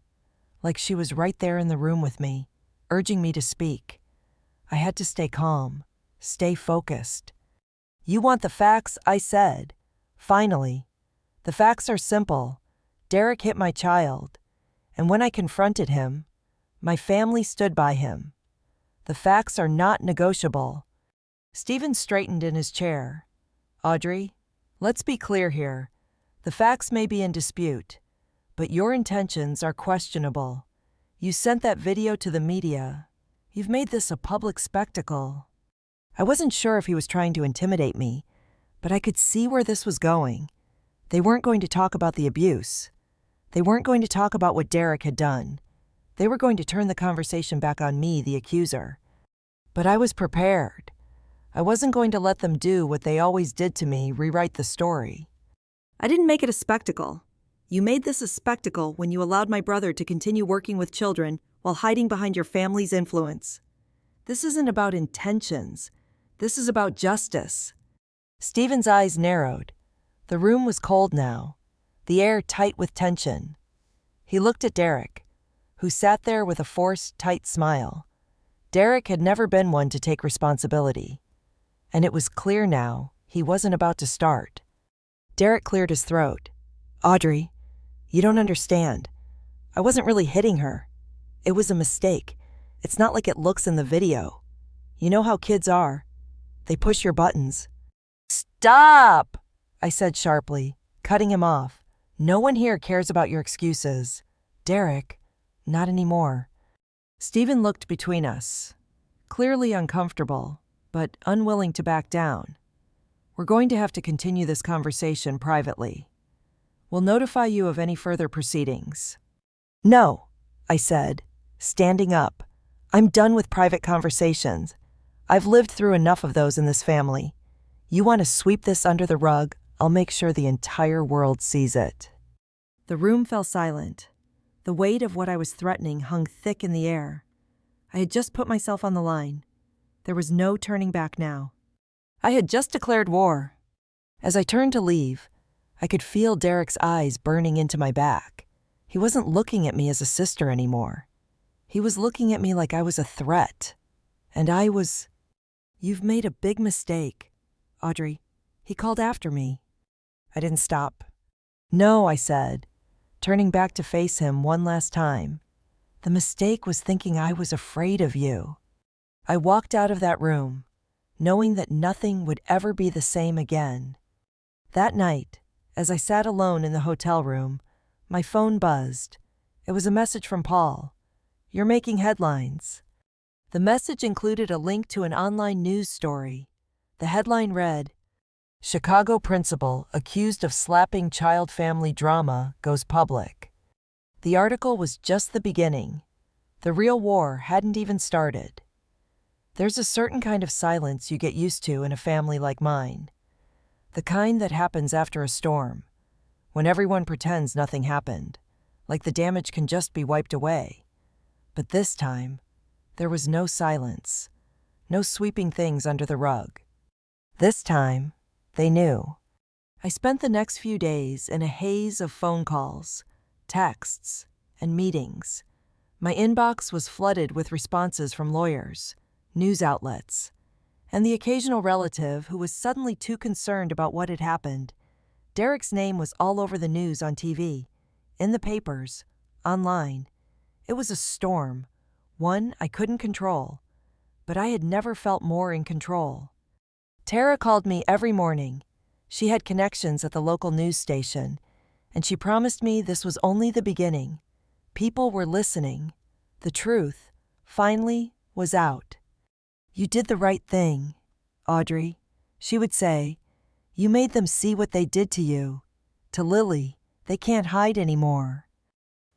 like she was right there in the room with me, urging me to speak. I had to stay calm, stay focused. "You want the facts?" I said. Finally. "The facts are simple. Derek hit my child, and when I confronted him, my family stood by him. The facts are not negotiable." Stephen straightened in his chair. "Audrey, let's be clear here. The facts may be in dispute, but your intentions are questionable. You sent that video to the media. You've made this a public spectacle." I wasn't sure if he was trying to intimidate me, but I could see where this was going. They weren't going to talk about the abuse. They weren't going to talk about what Derek had done. They were going to turn the conversation back on me, the accuser. But I was prepared. I wasn't going to let them do what they always did to me, rewrite the story. I didn't make it a spectacle. You made this a spectacle when you allowed my brother to continue working with children while hiding behind your family's influence. This isn't about intentions. This is about justice. Stephen's eyes narrowed. The room was cold now, the air tight with tension. He looked at Derek, who sat there with a forced, tight smile. Derek had never been one to take responsibility, and it was clear now he wasn't about to start. Derek cleared his throat. "Audrey, you don't understand. I wasn't really hitting her. It was a mistake. It's not like it looks in the video. You know how kids are. They push your buttons." "Stop!" I said sharply, cutting him off. "No one here cares about your excuses. Derek, not anymore." Stephen looked between us, clearly uncomfortable, but unwilling to back down. "We're going to have to continue this conversation privately. We'll notify you of any further proceedings." "No," I said, standing up. "I'm done with private conversations. I've lived through enough of those in this family. You want to sweep this under the rug? I'll make sure the entire world sees it." The room fell silent. The weight of what I was threatening hung thick in the air. I had just put myself on the line. There was no turning back now. I had just declared war. As I turned to leave, I could feel Derek's eyes burning into my back. He wasn't looking at me as a sister anymore. He was looking at me like I was a threat. And I was... "You've made a big mistake, Audrey," he called after me. I didn't stop. "No," I said, turning back to face him one last time. "The mistake was thinking I was afraid of you." I walked out of that room, knowing that nothing would ever be the same again. That night, as I sat alone in the hotel room, my phone buzzed. It was a message from Paul. "You're making headlines." The message included a link to an online news story. The headline read, "Chicago principal accused of slapping child family drama goes public." The article was just the beginning. The real war hadn't even started. There's a certain kind of silence you get used to in a family like mine. The kind that happens after a storm, when everyone pretends nothing happened, like the damage can just be wiped away. But this time, there was no silence, no sweeping things under the rug. This time, they knew. I spent the next few days in a haze of phone calls, texts, and meetings. My inbox was flooded with responses from lawyers, news outlets, and the occasional relative who was suddenly too concerned about what had happened. Derek's name was all over the news on TV, in the papers, online. It was a storm, one I couldn't control, but I had never felt more in control. Tara called me every morning. She had connections at the local news station, and she promised me this was only the beginning. People were listening. The truth, finally, was out. "You did the right thing, Audrey," she would say. "You made them see what they did to you. To Lily, they can't hide anymore."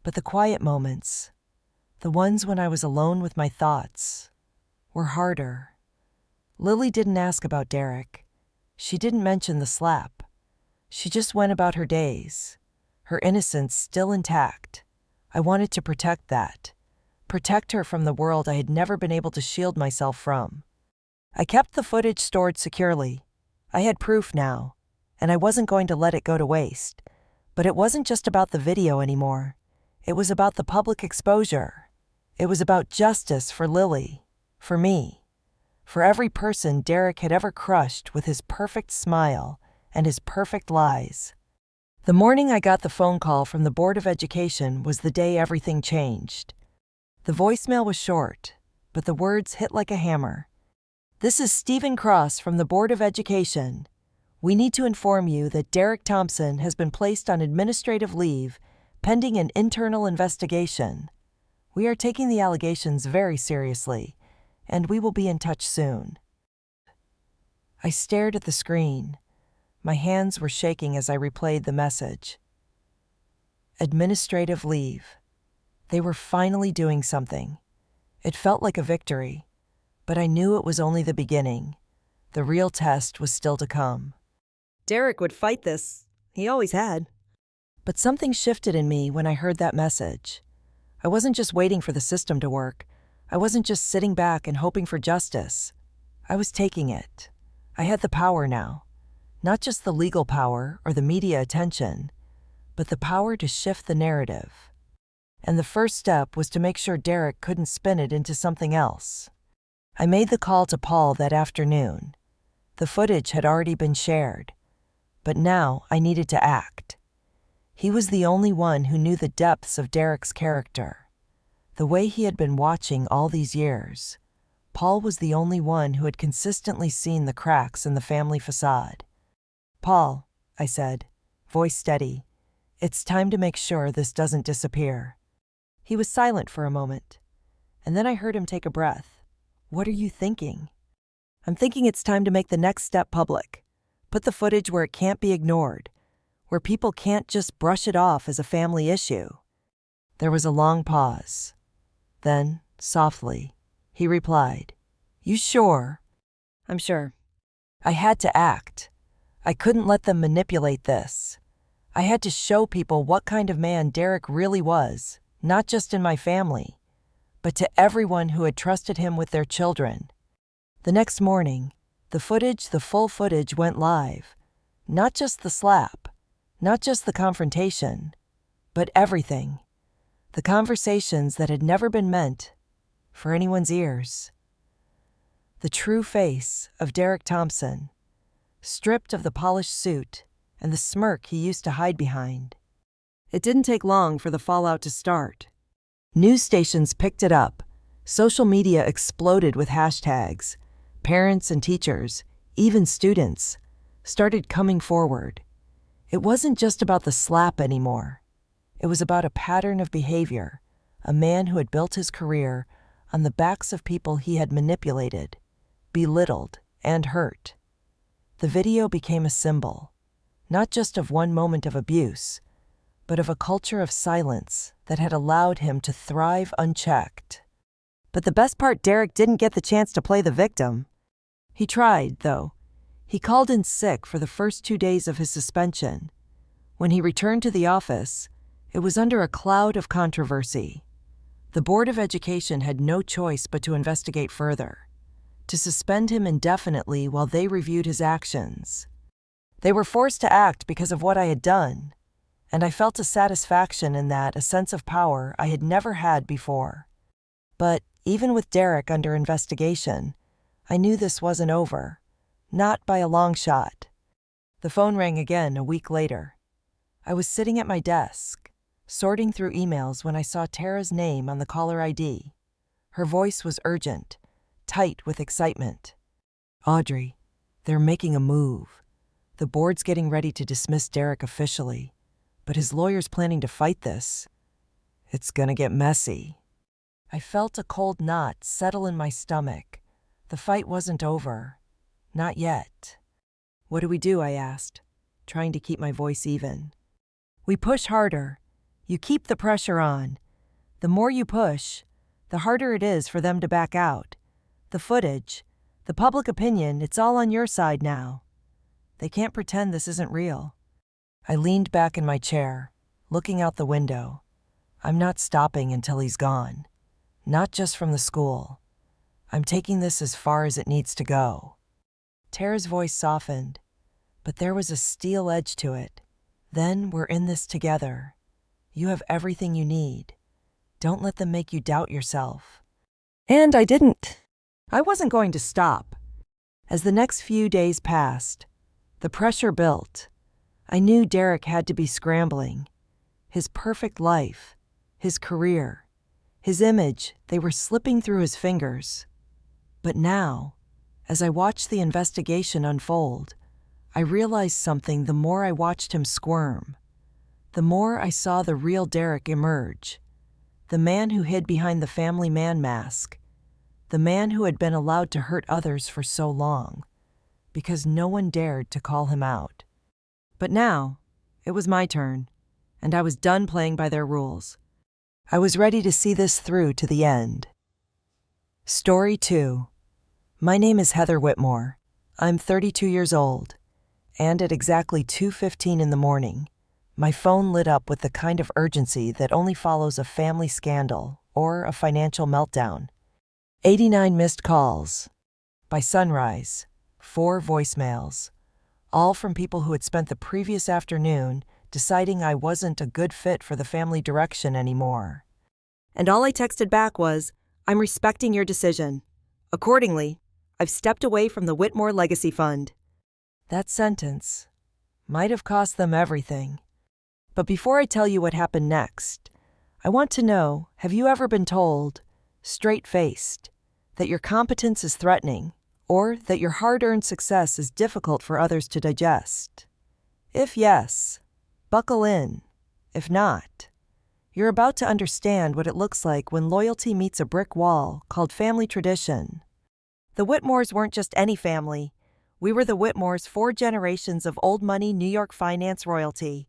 But the quiet moments, the ones when I was alone with my thoughts, were harder. Lily didn't ask about Derek. She didn't mention the slap. She just went about her days, her innocence still intact. I wanted to protect that. Protect her from the world I had never been able to shield myself from. I kept the footage stored securely. I had proof now, and I wasn't going to let it go to waste. But it wasn't just about the video anymore. It was about the public exposure. It was about justice for Lily, for me, for every person Derek had ever crushed with his perfect smile and his perfect lies. The morning I got the phone call from the Board of Education was the day everything changed. The voicemail was short, but the words hit like a hammer. "This is Stephen Cross from the Board of Education. We need to inform you that Derek Thompson has been placed on administrative leave pending an internal investigation. We are taking the allegations very seriously, and we will be in touch soon." I stared at the screen. My hands were shaking as I replayed the message. Administrative leave. They were finally doing something. It felt like a victory, but I knew it was only the beginning. The real test was still to come. Derek would fight this. He always had. But something shifted in me when I heard that message. I wasn't just waiting for the system to work. I wasn't just sitting back and hoping for justice. I was taking it. I had the power now. Not just the legal power or the media attention, but the power to shift the narrative. And the first step was to make sure Derek couldn't spin it into something else. I made the call to Paul that afternoon. The footage had already been shared, but now I needed to act. He was the only one who knew the depths of Derek's character. The way he had been watching all these years. Paul was the only one who had consistently seen the cracks in the family facade. "Paul," I said, voice steady, "it's time to make sure this doesn't disappear." He was silent for a moment, and then I heard him take a breath. "What are you thinking?" "I'm thinking it's time to make the next step public. Put the footage where it can't be ignored, where people can't just brush it off as a family issue." There was a long pause. Then, softly, he replied, "You sure?" "I'm sure." I had to act. I couldn't let them manipulate this. I had to show people what kind of man Derek really was, not just in my family, but to everyone who had trusted him with their children. The next morning, the full footage went live. Not just the slap, not just the confrontation, but everything. The conversations that had never been meant for anyone's ears. The true face of Derek Thompson, stripped of the polished suit and the smirk he used to hide behind. It didn't take long for the fallout to start. News stations picked it up. Social media exploded with hashtags. Parents and teachers, even students, started coming forward. It wasn't just about the slap anymore. It was about a pattern of behavior, a man who had built his career on the backs of people he had manipulated, belittled, and hurt. The video became a symbol, not just of one moment of abuse, but of a culture of silence that had allowed him to thrive unchecked. But the best part, Derek didn't get the chance to play the victim. He tried, though. He called in sick for the first 2 days of his suspension. When he returned to the office, it was under a cloud of controversy. The Board of Education had no choice but to investigate further, to suspend him indefinitely while they reviewed his actions. They were forced to act because of what I had done, and I felt a satisfaction in that, a sense of power I had never had before. But even with Derek under investigation, I knew this wasn't over, not by a long shot. The phone rang again a week later. I was sitting at my desk, sorting through emails when I saw Tara's name on the caller ID. Her voice was urgent, tight with excitement. "Audrey, they're making a move. The board's getting ready to dismiss Derek officially, but his lawyer's planning to fight this. It's gonna get messy." I felt a cold knot settle in my stomach. The fight wasn't over. Not yet. "What do we do?" I asked, trying to keep my voice even. "We push harder. You keep the pressure on. The more you push, the harder it is for them to back out. The footage, the public opinion, it's all on your side now. They can't pretend this isn't real. I leaned back in my chair, looking out the window. I'm not stopping until he's gone. Not just from the school. I'm taking this as far as it needs to go. Tara's voice softened, but there was a steel edge to it. Then we're in this together. You have everything you need. Don't let them make you doubt yourself. And I didn't. I wasn't going to stop. As the next few days passed, the pressure built. I knew Derek had to be scrambling. His perfect life, his career, his image, they were slipping through his fingers. But now, as I watched the investigation unfold, I realized something the more I watched him squirm. The more I saw the real Derek emerge. The man who hid behind the family man mask. The man who had been allowed to hurt others for so long, because no one dared to call him out. But now, it was my turn, and I was done playing by their rules. I was ready to see this through to the end. Story 2. My name is Heather Whitmore. I'm 32 years old, and at exactly 2:15 in the morning, my phone lit up with the kind of urgency that only follows a family scandal or a financial meltdown. 89 missed calls. By sunrise, 4 voicemails, all from people who had spent the previous afternoon deciding I wasn't a good fit for the family direction anymore. And all I texted back was, "I'm respecting your decision. Accordingly, I've stepped away from the Whitmore Legacy Fund." That sentence might have cost them everything. But before I tell you what happened next, I want to know, have you ever been told, straight-faced, that your competence is threatening, or that your hard-earned success is difficult for others to digest? If yes, buckle in. If not, you're about to understand what it looks like when loyalty meets a brick wall called family tradition. The Whitmores weren't just any family. We were the Whitmores, 4 generations of old-money New York finance royalty.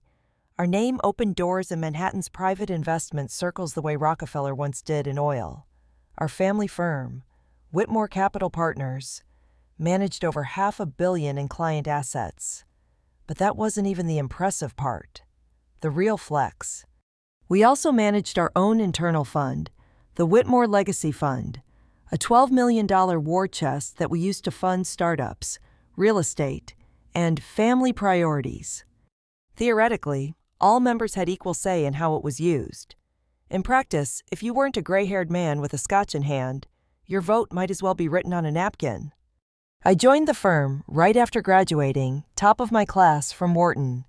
Our name opened doors in Manhattan's private investment circles the way Rockefeller once did in oil. Our family firm, Whitmore Capital Partners, managed over $500 million in client assets. But that wasn't even the impressive part. The real flex. We also managed our own internal fund, the Whitmore Legacy Fund, a $12 million war chest that we used to fund startups, real estate, and family priorities. Theoretically, all members had equal say in how it was used. In practice, if you weren't a gray-haired man with a scotch in hand, your vote might as well be written on a napkin. I joined the firm right after graduating, top of my class from Wharton.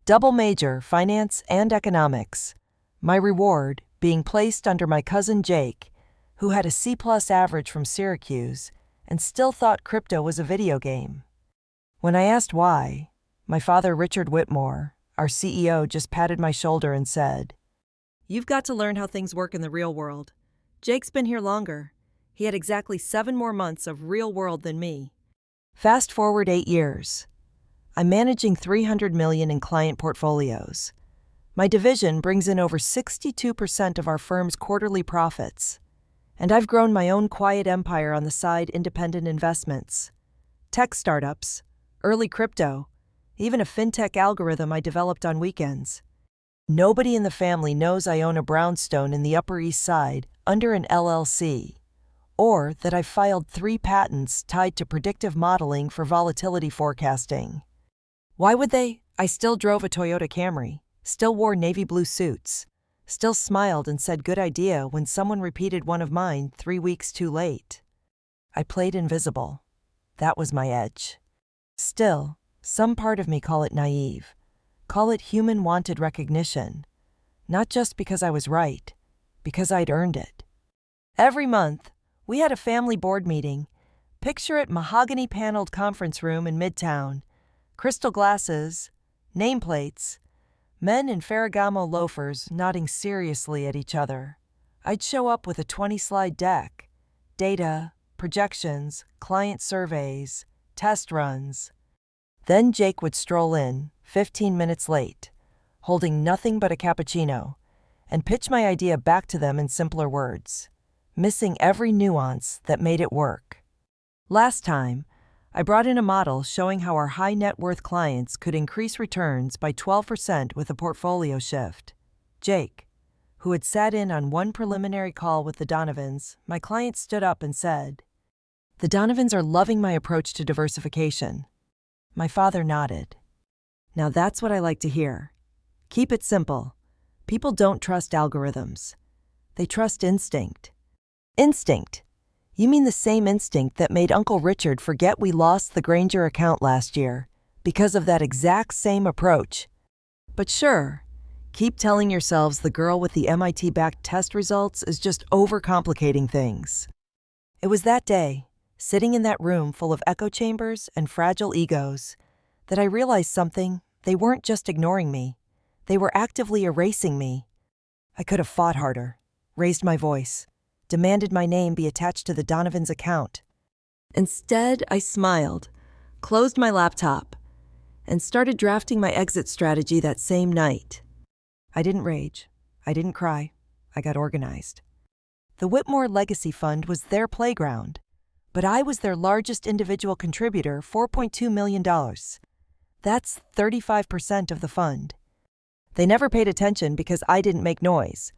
Double major, finance and economics. My reward being placed under my cousin Jake, who had a C+ average from Syracuse and still thought crypto was a video game. When I asked why, my father Richard Whitmore, our CEO, just patted my shoulder and said, "You've got to learn how things work in the real world. Jake's been here longer. He had exactly 7 more months of real world than me." Fast forward 8 years. I'm managing $300 million in client portfolios. My division brings in over 62% of our firm's quarterly profits. And I've grown my own quiet empire on the side: independent investments, tech startups, early crypto, even a fintech algorithm I developed on weekends. Nobody in the family knows I own a brownstone in the Upper East Side under an LLC, or that I've filed 3 patents tied to predictive modeling for volatility forecasting. Why would they? I still drove a Toyota Camry, still wore navy blue suits, still smiled and said good idea when someone repeated one of mine 3 weeks too late. I played invisible. That was my edge. Still, some part of me call it naive. Call it human wanted recognition. Not just because I was right, because I'd earned it. Every month, we had a family board meeting. Picture it: mahogany paneled conference room in Midtown, crystal glasses, nameplates, men in Ferragamo loafers nodding seriously at each other. I'd show up with a 20-slide deck, data, projections, client surveys, test runs. Then Jake would stroll in, 15 minutes late, holding nothing but a cappuccino, and pitch my idea back to them in simpler words, missing every nuance that made it work. Last time, I brought in a model showing how our high net worth clients could increase returns by 12% with a portfolio shift. Jake, who had sat in on one preliminary call with the Donovans, my client stood up and said, "The Donovans are loving my approach to diversification." My father nodded. "Now that's what I like to hear. Keep it simple. People don't trust algorithms. They trust instinct." Instinct? You mean the same instinct that made Uncle Richard forget we lost the Granger account last year because of that exact same approach? But sure, keep telling yourselves the girl with the MIT-backed test results is just overcomplicating things. It was that day, sitting in that room full of echo chambers and fragile egos, that I realized something. They weren't just ignoring me. They were actively erasing me. I could have fought harder, raised my voice, demanded my name be attached to the Donovan's account. Instead, I smiled, closed my laptop, and started drafting my exit strategy that same night. I didn't rage. I didn't cry. I got organized. The Whitmore Legacy Fund was their playground, but I was their largest individual contributor, $4.2 million. That's 35% of the fund. They never paid attention because I didn't make noise.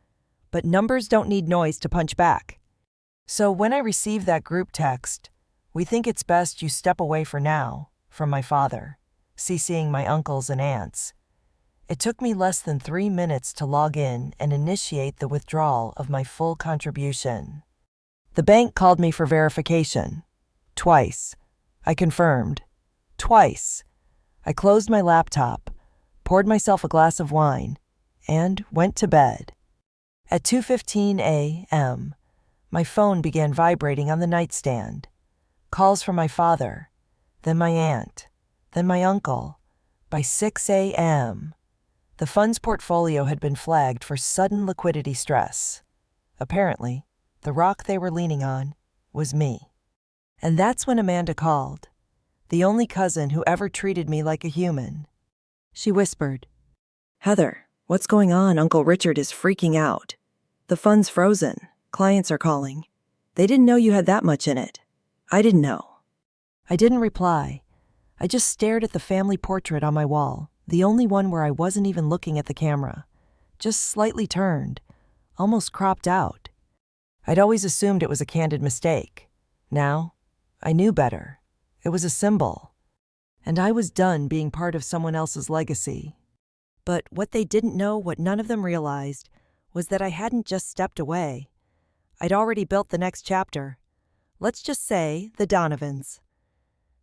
But numbers don't need noise to punch back. So when I received that group text, "We think it's best you step away for now," from my father, CCing my uncles and aunts, it took me less than 3 minutes to log in and initiate the withdrawal of my full contribution. The bank called me for verification. Twice. I confirmed. Twice. I closed my laptop, poured myself a glass of wine, and went to bed. At 2:15 a.m., my phone began vibrating on the nightstand. Calls from my father, then my aunt, then my uncle. By 6 a.m., the fund's portfolio had been flagged for sudden liquidity stress. Apparently, the rock they were leaning on was me. And that's when Amanda called, the only cousin who ever treated me like a human. She whispered, "Heather, what's going on? Uncle Richard is freaking out. The fund's frozen. Clients are calling. They didn't know you had that much in it. I didn't know." I didn't reply. I just stared at the family portrait on my wall, the only one where I wasn't even looking at the camera, just slightly turned, almost cropped out. I'd always assumed it was a candid mistake. Now, I knew better. It was a symbol. And I was done being part of someone else's legacy. But what they didn't know, what none of them realized, was that I hadn't just stepped away. I'd already built the next chapter. Let's just say the Donovans.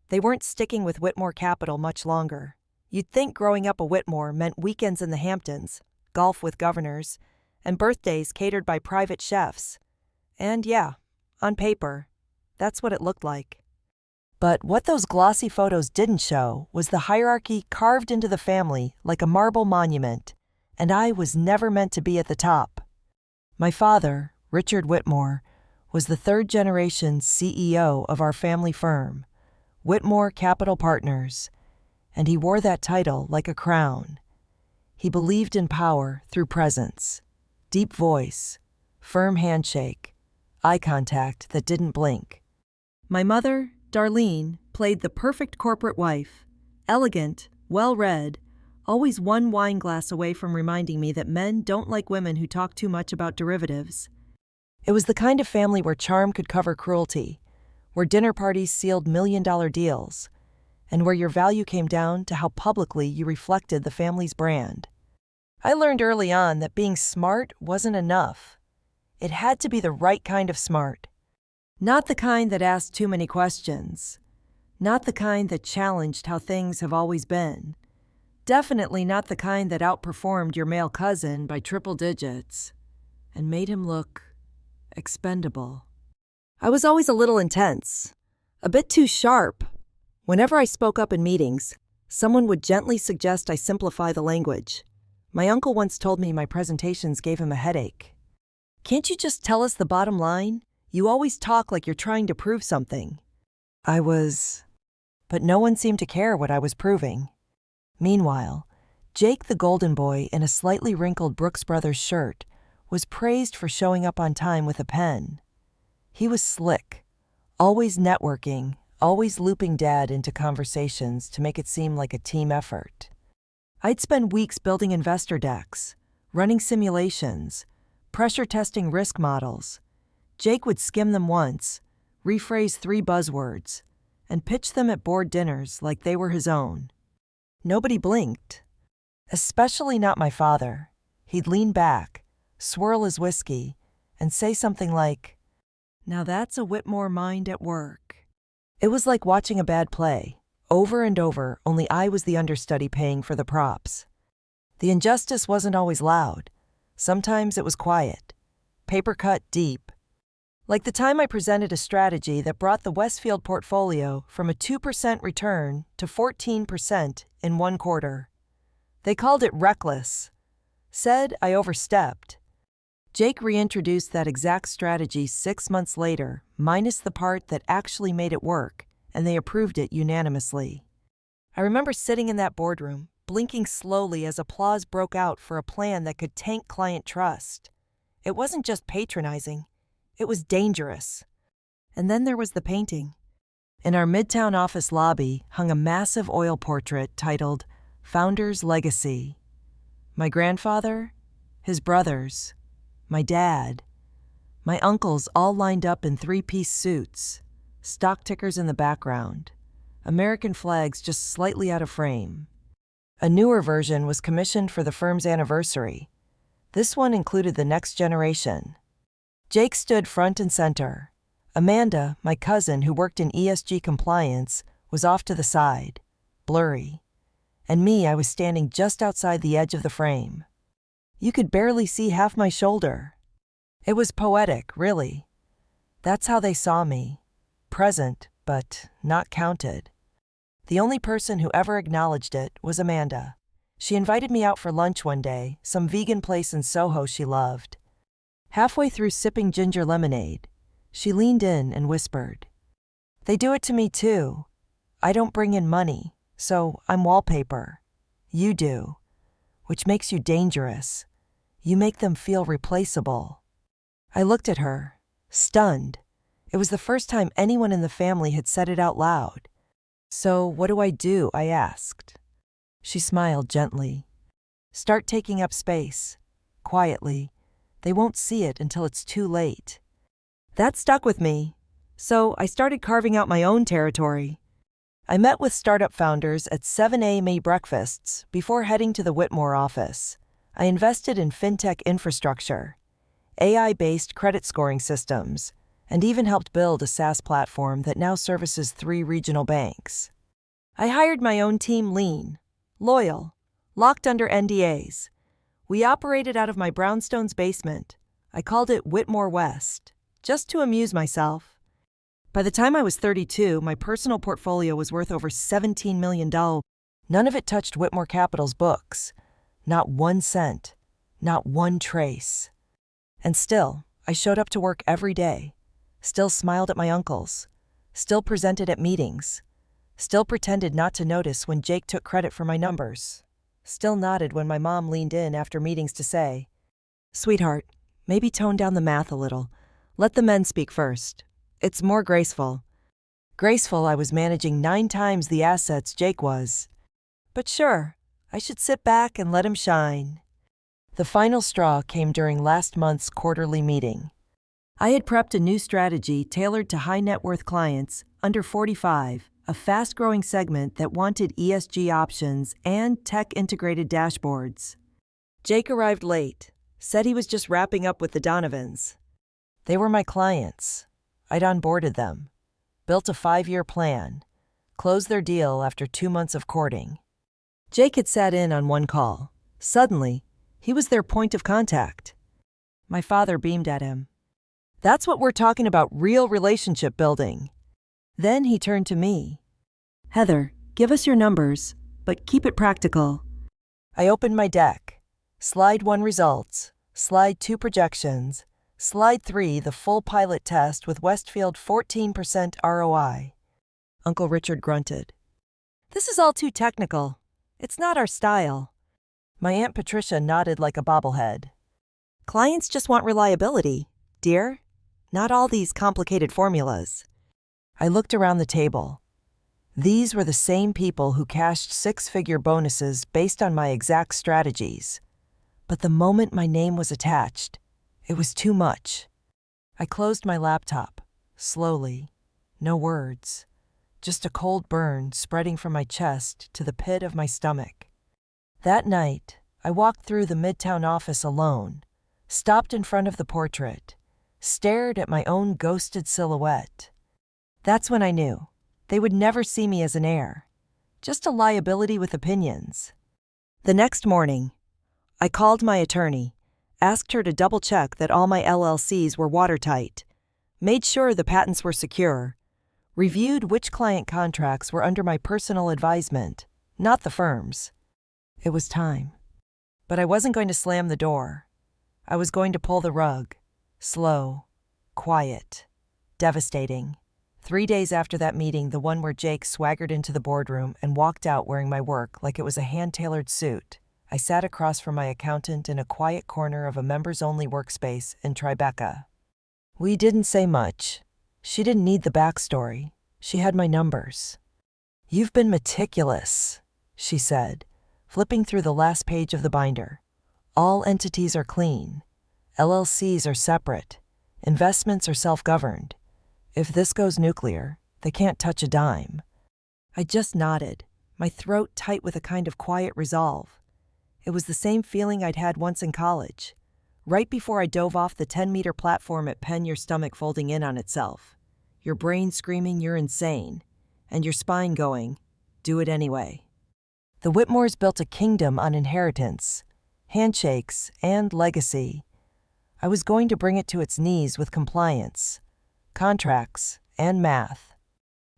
They weren't sticking with Whitmore Capital much longer. You'd think growing up a Whitmore meant weekends in the Hamptons, golf with governors, and birthdays catered by private chefs. And yeah, on paper, that's what it looked like. But what those glossy photos didn't show was the hierarchy carved into the family like a marble monument, and I was never meant to be at the top. My father, Richard Whitmore, was the third-generation CEO of our family firm, Whitmore Capital Partners, and he wore that title like a crown. He believed in power through presence, deep voice, firm handshake, eye contact that didn't blink. My mother, Darlene, played the perfect corporate wife, elegant, well-read, always one wine glass away from reminding me that men don't like women who talk too much about derivatives. It was the kind of family where charm could cover cruelty, where dinner parties sealed million-dollar deals, and where your value came down to how publicly you reflected the family's brand. I learned early on that being smart wasn't enough. It had to be the right kind of smart. Not the kind that asked too many questions. Not the kind that challenged how things have always been. Definitely not the kind that outperformed your male cousin by triple digits and made him look expendable. I was always a little intense, a bit too sharp. Whenever I spoke up in meetings, someone would gently suggest I simplify the language. My uncle once told me my presentations gave him a headache. "Can't you just tell us the bottom line? You always talk like you're trying to prove something." But no one seemed to care what I was proving. Meanwhile, Jake the golden boy in a slightly wrinkled Brooks Brothers shirt was praised for showing up on time with a pen. He was slick, always networking, always looping Dad into conversations to make it seem like a team effort. I'd spend weeks building investor decks, running simulations, pressure testing risk models. Jake would skim them once, rephrase 3 buzzwords, and pitch them at board dinners like they were his own. Nobody blinked. Especially not my father. He'd lean back, swirl his whiskey, and say something like, "Now that's a Whitmore mind at work." It was like watching a bad play, over and over, only I was the understudy paying for the props. The injustice wasn't always loud. Sometimes it was quiet, paper cut deep. Like the time I presented a strategy that brought the Westfield portfolio from a 2% return to 14% in 1 quarter. They called it reckless. Said I overstepped. Jake reintroduced that exact strategy 6 months later, minus the part that actually made it work, and they approved it unanimously. I remember sitting in that boardroom, blinking slowly as applause broke out for a plan that could tank client trust. It wasn't just patronizing. It was dangerous. And then there was the painting. In our Midtown office lobby hung a massive oil portrait titled Founder's Legacy. My grandfather, his brothers, my dad, my uncles all lined up in 3-piece suits, stock tickers in the background, American flags just slightly out of frame. A newer version was commissioned for the firm's anniversary. This one included the next generation. Jake stood front and center. Amanda, my cousin who worked in ESG compliance, was off to the side, blurry. And me, I was standing just outside the edge of the frame. You could barely see half my shoulder. It was poetic, really. That's how they saw me. Present, but not counted. The only person who ever acknowledged it was Amanda. She invited me out for lunch one day, some vegan place in Soho she loved. Halfway through sipping ginger lemonade, she leaned in and whispered, "They do it to me too. I don't bring in money, so I'm wallpaper. You do, which makes you dangerous. You make them feel replaceable." I looked at her, stunned. It was the first time anyone in the family had said it out loud. "So what do?" I asked. She smiled gently. "Start taking up space. Quietly. They won't see it until it's too late." That stuck with me. So I started carving out my own territory. I met with startup founders at 7 a.m. breakfasts before heading to the Whitmore office. I invested in fintech infrastructure, AI-based credit scoring systems, and even helped build a SaaS platform that now services 3 regional banks. I hired my own team lean, loyal, locked under NDAs. We operated out of my brownstone's basement. I called it Whitmore West, just to amuse myself. By the time I was 32, my personal portfolio was worth over $17 million. None of it touched Whitmore Capital's books. Not 1 cent. Not 1 trace. And still, I showed up to work every day. Still smiled at my uncles. Still presented at meetings. Still pretended not to notice when Jake took credit for my numbers. Still nodded when my mom leaned in after meetings to say, "Sweetheart, maybe tone down the math a little. Let the men speak first. It's more graceful." Graceful I was managing 9 times the assets Jake was. But sure, I should sit back and let him shine. The final straw came during last month's quarterly meeting. I had prepped a new strategy tailored to high net worth clients under 45, a fast-growing segment that wanted ESG options and tech-integrated dashboards. Jake arrived late, said he was just wrapping up with the Donovans. They were my clients. I'd onboarded them, built a 5-year plan, closed their deal after 2 months of courting. Jake had sat in on one call. Suddenly, he was their point of contact. My father beamed at him. "That's what we're talking about, real relationship building." Then he turned to me. "Heather, give us your numbers, but keep it practical." I opened my deck. Slide 1 results, Slide 2 projections, Slide 3 the full pilot test with Westfield 14% ROI. Uncle Richard grunted. "This is all too technical. It's not our style." My Aunt Patricia nodded like a bobblehead. "Clients just want reliability, dear. Not all these complicated formulas." I looked around the table. These were the same people who cashed six-figure bonuses based on my exact strategies. But the moment my name was attached, it was too much. I closed my laptop, slowly, no words, just a cold burn spreading from my chest to the pit of my stomach. That night, I walked through the Midtown office alone, stopped in front of the portrait, stared at my own ghosted silhouette. That's when I knew they would never see me as an heir, just a liability with opinions. The next morning, I called my attorney, asked her to double-check that all my LLCs were watertight, made sure the patents were secure, reviewed which client contracts were under my personal advisement, not the firm's. It was time. But I wasn't going to slam the door. I was going to pull the rug. Slow, quiet, devastating. 3 days after that meeting, the one where Jake swaggered into the boardroom and walked out wearing my work like it was a hand-tailored suit, I sat across from my accountant in a quiet corner of a members-only workspace in Tribeca. We didn't say much. She didn't need the backstory. She had my numbers. "You've been meticulous," she said, flipping through the last page of the binder. "All entities are clean. LLCs are separate. Investments are self-governed. If this goes nuclear, they can't touch a dime." I just nodded, my throat tight with a kind of quiet resolve. It was the same feeling I'd had once in college, right before I dove off the 10-meter platform at Penn, your stomach folding in on itself, your brain screaming you're insane, and your spine going, do it anyway. The Whitmores built a kingdom on inheritance, handshakes, and legacy. I was going to bring it to its knees with compliance, contracts, and math.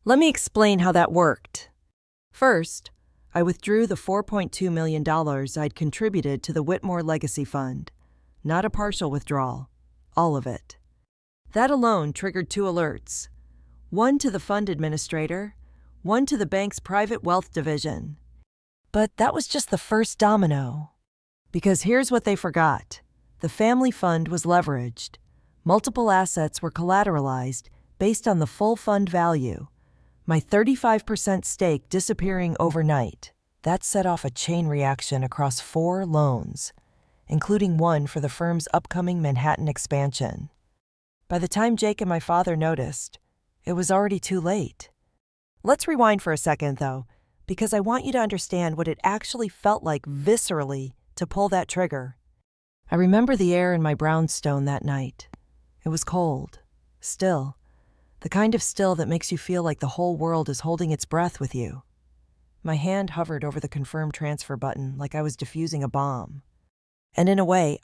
Let me explain how that worked. First, I withdrew the $4.2 million I'd contributed to the Whitmore Legacy Fund. Not a partial withdrawal, all of it. That alone triggered 2 alerts. One to the fund administrator, one to the bank's private wealth division. But that was just the first domino. Because here's what they forgot. The family fund was leveraged. Multiple assets were collateralized based on the full fund value. My 35% stake disappearing overnight. That set off a chain reaction across 4 loans, including one for the firm's upcoming Manhattan expansion. By the time Jake and my father noticed, it was already too late. Let's rewind for a second, though, because I want you to understand what it actually felt like viscerally to pull that trigger. I remember the air in my brownstone that night. It was cold, still, the kind of still that makes you feel like the whole world is holding its breath with you. My hand hovered over the confirm transfer button like I was defusing a bomb. And in a way,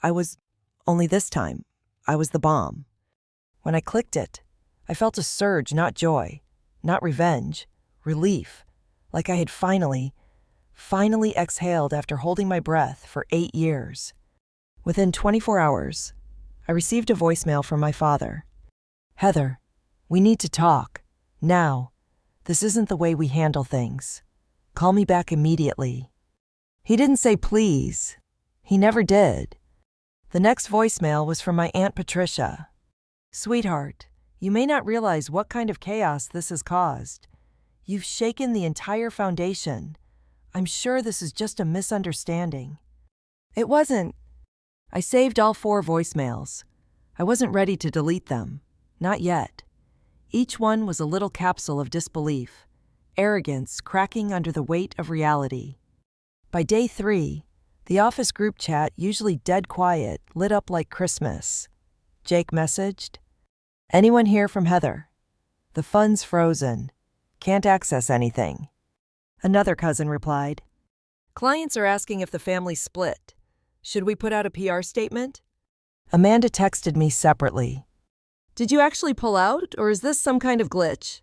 only this time, I was the bomb. When I clicked it, I felt a surge, not joy, not revenge, relief, like I had finally exhaled after holding my breath for 8 years. Within 24 hours, I received a voicemail from my father. "Heather, we need to talk. Now. This isn't the way we handle things. Call me back immediately." He didn't say please. He never did. The next voicemail was from my Aunt Patricia. "Sweetheart, you may not realize what kind of chaos this has caused. You've shaken the entire foundation. I'm sure this is just a misunderstanding." It wasn't. I saved all 4 voicemails. I wasn't ready to delete them. Not yet. Each one was a little capsule of disbelief, arrogance cracking under the weight of reality. By day 3, the office group chat, usually dead quiet, lit up like Christmas. Jake messaged, "Anyone hear from Heather? The fund's frozen. Can't access anything." Another cousin replied, "Clients are asking if the family's split. Should we put out a PR statement?" Amanda texted me separately. "Did you actually pull out, or is this some kind of glitch?"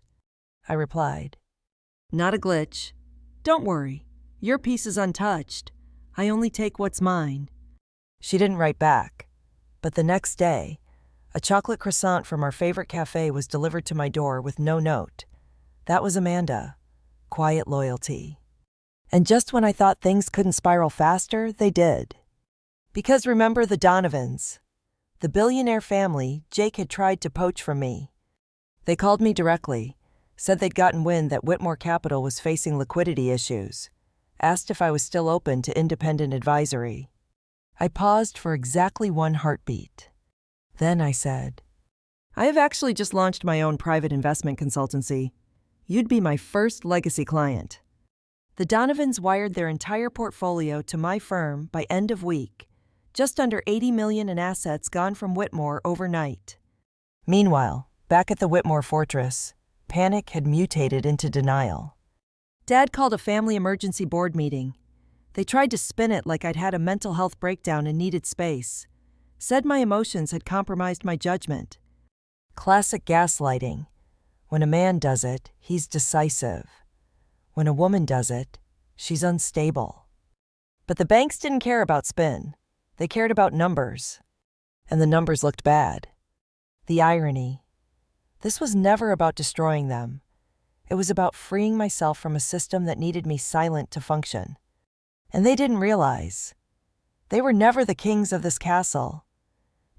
I replied, "Not a glitch. Don't worry. Your piece is untouched. I only take what's mine." She didn't write back. But the next day, a chocolate croissant from our favorite cafe was delivered to my door with no note. That was Amanda. Quiet loyalty. And just when I thought things couldn't spiral faster, they did. Because remember the Donovans, the billionaire family Jake had tried to poach from me. They called me directly, Said they'd gotten wind that Whitmore Capital was facing liquidity issues. Asked if I was still open to independent advisory. I paused for exactly one heartbeat. Then I said, I have actually just launched my own private investment consultancy. You'd be my first legacy client. The Donovans wired their entire portfolio to my firm by end of week, just under $80 million in assets gone from Whitmore overnight. Meanwhile, back at the Whitmore Fortress, panic had mutated into denial. Dad called a family emergency board meeting. They tried to spin it like I'd had a mental health breakdown and needed space. Said my emotions had compromised my judgment. Classic gaslighting. When a man does it, he's decisive. When a woman does it, she's unstable. But the banks didn't care about spin. They cared about numbers. And the numbers looked bad. The irony. This was never about destroying them. It was about freeing myself from a system that needed me silent to function. And they didn't realize. They were never the kings of this castle.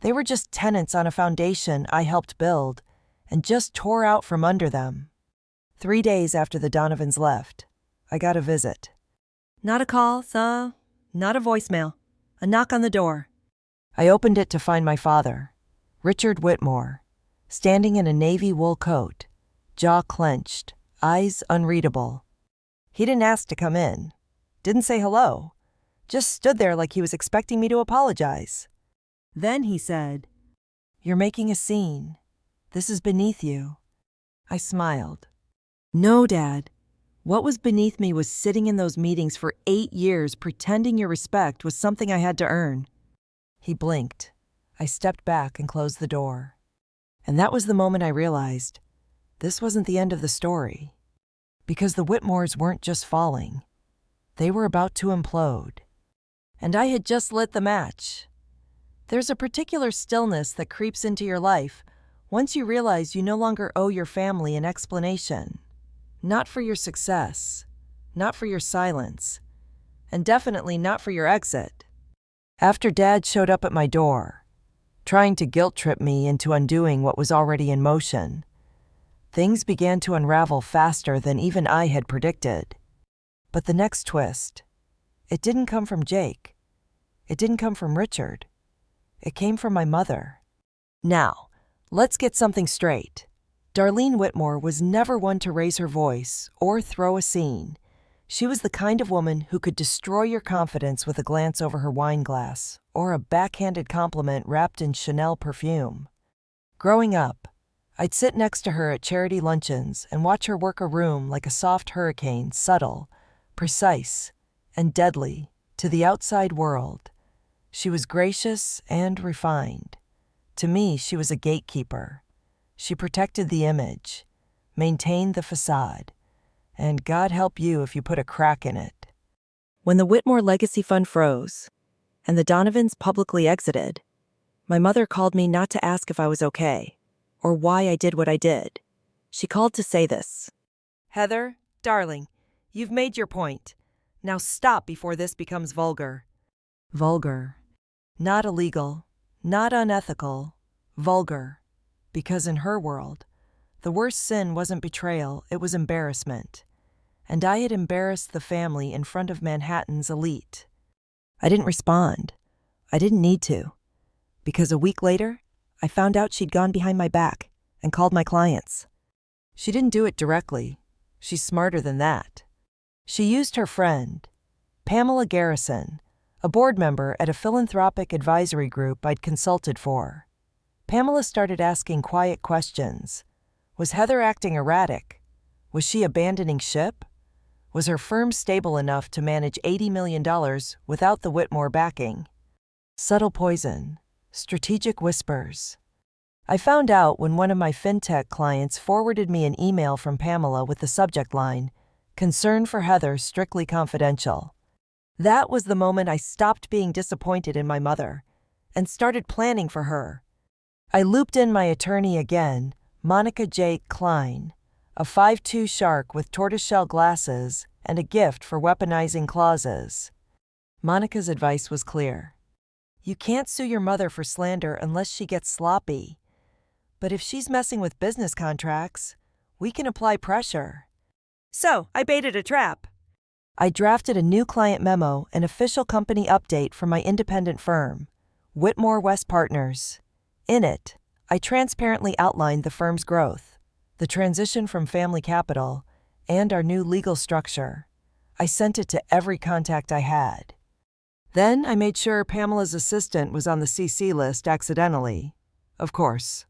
They were just tenants on a foundation I helped build and just tore out from under them. 3 days after the Donovans left, I got a visit. Not a call, sir. Not a voicemail. A knock on the door. I opened it to find my father, Richard Whitmore, standing in a navy wool coat, jaw clenched, eyes unreadable. He didn't ask to come in. Didn't say hello. Just stood there like he was expecting me to apologize. Then he said, You're making a scene. This is beneath you. I smiled. No, Dad. What was beneath me was sitting in those meetings for 8 years pretending your respect was something I had to earn. He blinked. I stepped back and closed the door. And that was the moment I realized this wasn't the end of the story. Because the Whitmores weren't just falling. They were about to implode. And I had just lit the match. There's a particular stillness that creeps into your life once you realize you no longer owe your family an explanation. Not for your success, not for your silence, and definitely not for your exit. After Dad showed up at my door, trying to guilt-trip me into undoing what was already in motion, things began to unravel faster than even I had predicted. But the next twist, it didn't come from Jake. It didn't come from Richard. It came from my mother. Now, let's get something straight. Darlene Whitmore was never one to raise her voice or throw a scene. She was the kind of woman who could destroy your confidence with a glance over her wine glass or a backhanded compliment wrapped in Chanel perfume. Growing up, I'd sit next to her at charity luncheons and watch her work a room like a soft hurricane, subtle, precise, and deadly to the outside world. She was gracious and refined. To me, she was a gatekeeper. She protected the image, maintained the facade, and God help you if you put a crack in it. When the Whitmore Legacy Fund froze, and the Donovans publicly exited, my mother called me not to ask if I was okay, or why I did what I did. She called to say this. Heather, darling, you've made your point. Now stop before this becomes vulgar. Vulgar. Not illegal, not unethical, vulgar. Because in her world, the worst sin wasn't betrayal, it was embarrassment. And I had embarrassed the family in front of Manhattan's elite. I didn't respond. I didn't need to. Because a week later, I found out she'd gone behind my back and called my clients. She didn't do it directly. She's smarter than that. She used her friend, Pamela Garrison, a board member at a philanthropic advisory group I'd consulted for. Pamela started asking quiet questions. Was Heather acting erratic? Was she abandoning ship? Was her firm stable enough to manage $80 million without the Whitmore backing? Subtle poison, strategic whispers. I found out when one of my fintech clients forwarded me an email from Pamela with the subject line, "Concern for Heather, strictly confidential." That was the moment I stopped being disappointed in my mother and started planning for her. I looped in my attorney again, Monica J. Klein, a 5'2" shark with tortoiseshell glasses and a gift for weaponizing clauses. Monica's advice was clear. You can't sue your mother for slander unless she gets sloppy. But if she's messing with business contracts, We can apply pressure. So, I baited a trap. I drafted a new client memo, an official company update from my independent firm, Whitmore West Partners. In it, I transparently outlined the firm's growth, the transition from family capital, and our new legal structure. I sent it to every contact I had. Then I made sure Pamela's assistant was on the CC list accidentally. Of course.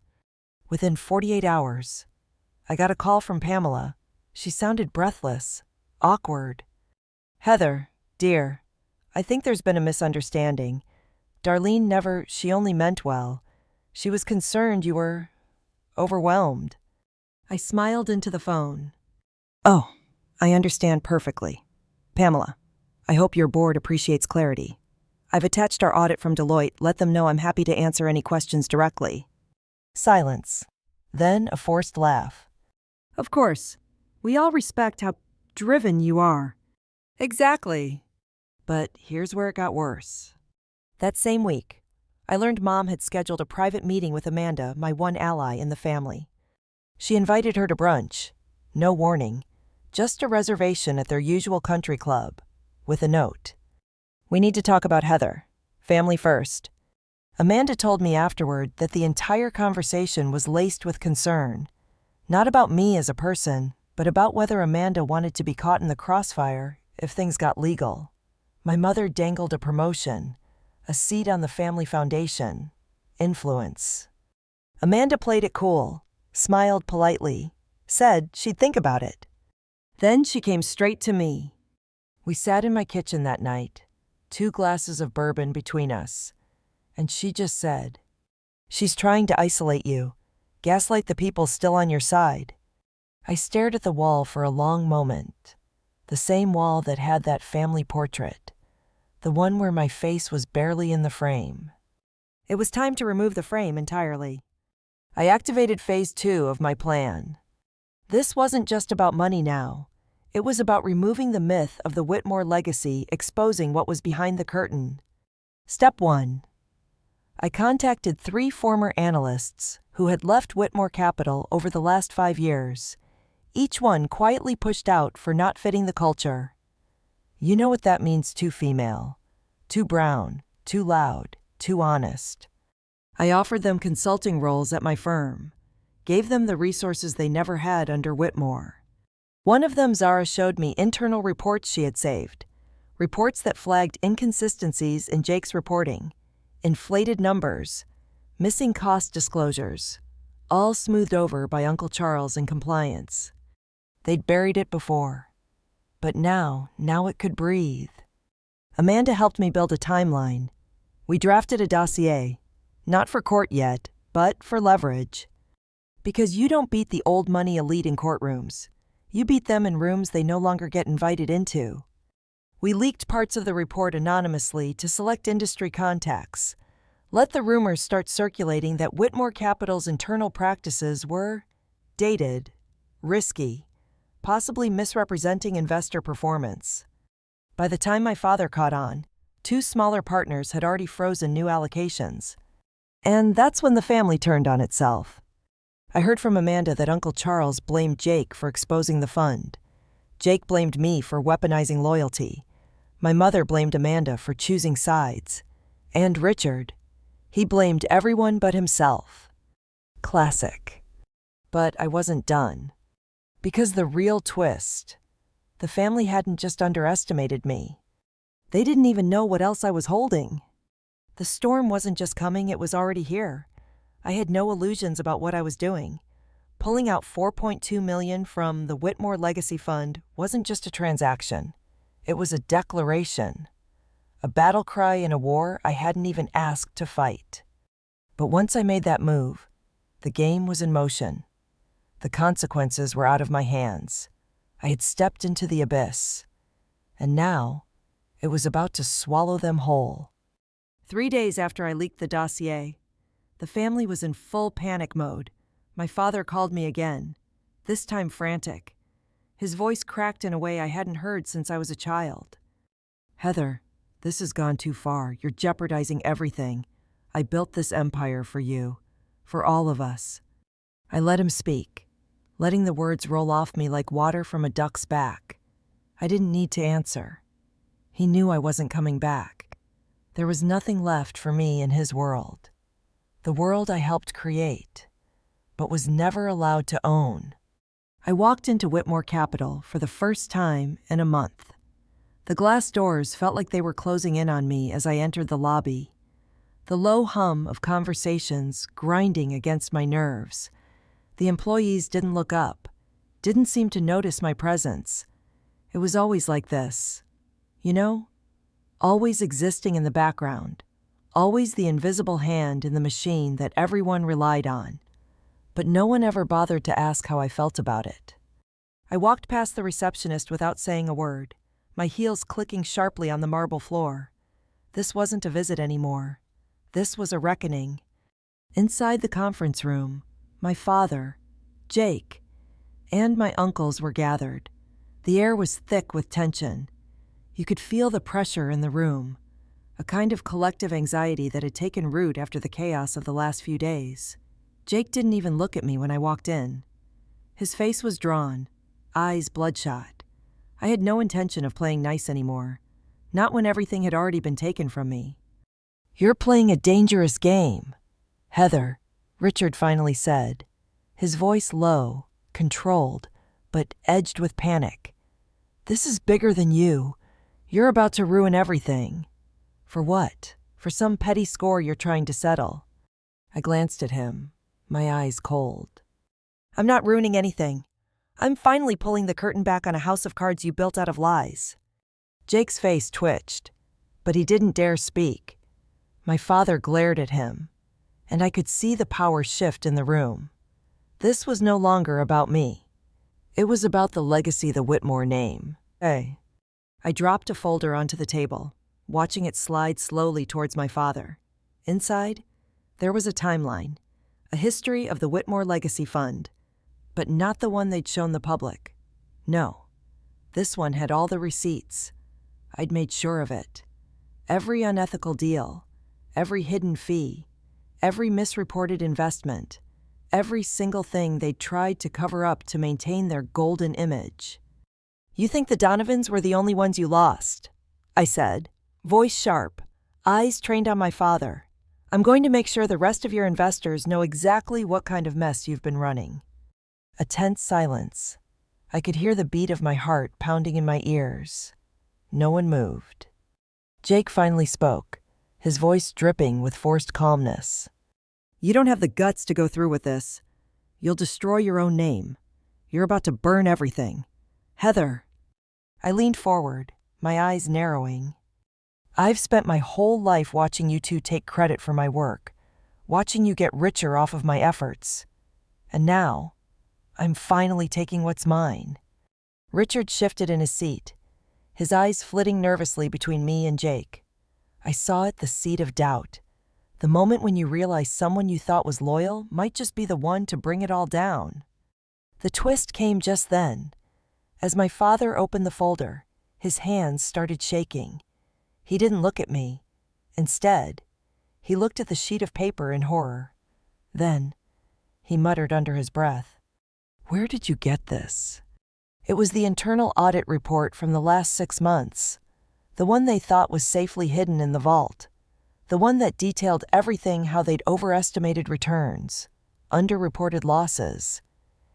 Within 48 hours, I got a call from Pamela. She sounded breathless, awkward. "Heather, dear, I think there's been a misunderstanding. Darlene she only meant well. She was concerned you were overwhelmed." I smiled into the phone. "Oh, I understand perfectly. Pamela, I hope your board appreciates clarity. I've attached our audit from Deloitte. Let them know I'm happy to answer any questions directly." Silence. Then a forced laugh. Of course. We all respect how driven you are. Exactly. But here's where it got worse. That same week, I learned Mom had scheduled a private meeting with Amanda, my one ally in the family. She invited her to brunch. No warning. Just a reservation at their usual country club. With a note. "We need to talk about Heather. Family first." Amanda told me afterward that the entire conversation was laced with concern. Not about me as a person, but about whether Amanda wanted to be caught in the crossfire if things got legal. My mother dangled a promotion, a seat on the family foundation, influence. Amanda played it cool, smiled politely, said she'd think about it. Then she came straight to me. We sat in my kitchen that night, 2 glasses of bourbon between us, and she just said, "She's trying to isolate you, gaslight the people still on your side." I stared at the wall for a long moment, the same wall that had that family portrait, the one where my face was barely in the frame. It was time to remove the frame entirely. I activated phase 2 of my plan. This wasn't just about money now. It was about removing the myth of the Whitmore legacy, exposing what was behind the curtain. Step 1. I contacted 3 former analysts who had left Whitmore Capital over the last 5 years, each one quietly pushed out for not fitting the culture. You know what that means: too female, too brown, too loud, too honest. I offered them consulting roles at my firm, gave them the resources they never had under Whitmore. One of them, Zara, showed me internal reports she had saved, reports that flagged inconsistencies in Jake's reporting, inflated numbers, missing cost disclosures, all smoothed over by Uncle Charles in compliance. They'd buried it before, but now it could breathe. Amanda helped me build a timeline. We drafted a dossier, not for court yet, but for leverage. Because you don't beat the old money elite in courtrooms. You beat them in rooms they no longer get invited into. We leaked parts of the report anonymously to select industry contacts. Let the rumors start circulating that Whitmore Capital's internal practices were dated, risky, possibly misrepresenting investor performance. By the time my father caught on, 2 smaller partners had already frozen new allocations. And that's when the family turned on itself. I heard from Amanda that Uncle Charles blamed Jake for exposing the fund. Jake blamed me for weaponizing loyalty. My mother blamed Amanda for choosing sides. And Richard. He blamed everyone but himself. Classic. But I wasn't done. Because the real twist, the family hadn't just underestimated me. They didn't even know what else I was holding. The storm wasn't just coming, it was already here. I had no illusions about what I was doing. Pulling out $4.2 million from the Whitmore Legacy Fund wasn't just a transaction. It was a declaration. A battle cry in a war I hadn't even asked to fight. But once I made that move, the game was in motion. The consequences were out of my hands. I had stepped into the abyss. And now, it was about to swallow them whole. 3 days after I leaked the dossier, the family was in full panic mode. My father called me again, this time frantic. His voice cracked in a way I hadn't heard since I was a child. "Heather, this has gone too far. You're jeopardizing everything. I built this empire for you, for all of us." I let him speak, letting the words roll off me like water from a duck's back. I didn't need to answer. He knew I wasn't coming back. There was nothing left for me in his world. The world I helped create, but was never allowed to own. I walked into Whitmore Capital for the first time in a month. The glass doors felt like they were closing in on me as I entered the lobby. The low hum of conversations grinding against my nerves. The employees didn't look up, didn't seem to notice my presence. It was always like this. You know? Always existing in the background. Always the invisible hand in the machine that everyone relied on. But no one ever bothered to ask how I felt about it. I walked past the receptionist without saying a word, my heels clicking sharply on the marble floor. This wasn't a visit anymore. This was a reckoning. Inside the conference room, my father, Jake, and my uncles were gathered. The air was thick with tension. You could feel the pressure in the room, a kind of collective anxiety that had taken root after the chaos of the last few days. Jake didn't even look at me when I walked in. His face was drawn, eyes bloodshot. I had no intention of playing nice anymore, not when everything had already been taken from me. "You're playing a dangerous game, Heather," Richard finally said, his voice low, controlled, but edged with panic. "This is bigger than you. You're about to ruin everything." "For what? For some petty score you're trying to settle?" I glanced at him, my eyes cold. "I'm not ruining anything. I'm finally pulling the curtain back on a house of cards you built out of lies." Jake's face twitched, but he didn't dare speak. My father glared at him, and I could see the power shift in the room. This was no longer about me. It was about the legacy, the Whitmore name. Hey. I dropped a folder onto the table, watching it slide slowly towards my father. Inside, there was a timeline, a history of the Whitmore Legacy Fund, but not the one they'd shown the public. No, this one had all the receipts. I'd made sure of it. Every unethical deal, every hidden fee, every misreported investment, every single thing they'd tried to cover up to maintain their golden image. "You think the Donovans were the only ones you lost?" I said, voice sharp, eyes trained on my father. "I'm going to make sure the rest of your investors know exactly what kind of mess you've been running." A tense silence. I could hear the beat of my heart pounding in my ears. No one moved. Jake finally spoke, his voice dripping with forced calmness. "You don't have the guts to go through with this. You'll destroy your own name. You're about to burn everything. Heather." I leaned forward, my eyes narrowing. "I've spent my whole life watching you two take credit for my work, watching you get richer off of my efforts. And now, I'm finally taking what's mine." Richard shifted in his seat, his eyes flitting nervously between me and Jake. I saw it, the seed of doubt. The moment when you realize someone you thought was loyal might just be the one to bring it all down. The twist came just then. As my father opened the folder, his hands started shaking. He didn't look at me. Instead, he looked at the sheet of paper in horror. Then, he muttered under his breath, "Where did you get this?" It was the internal audit report from the last 6 months, the one they thought was safely hidden in the vault, the one that detailed everything, how they'd overestimated returns, underreported losses,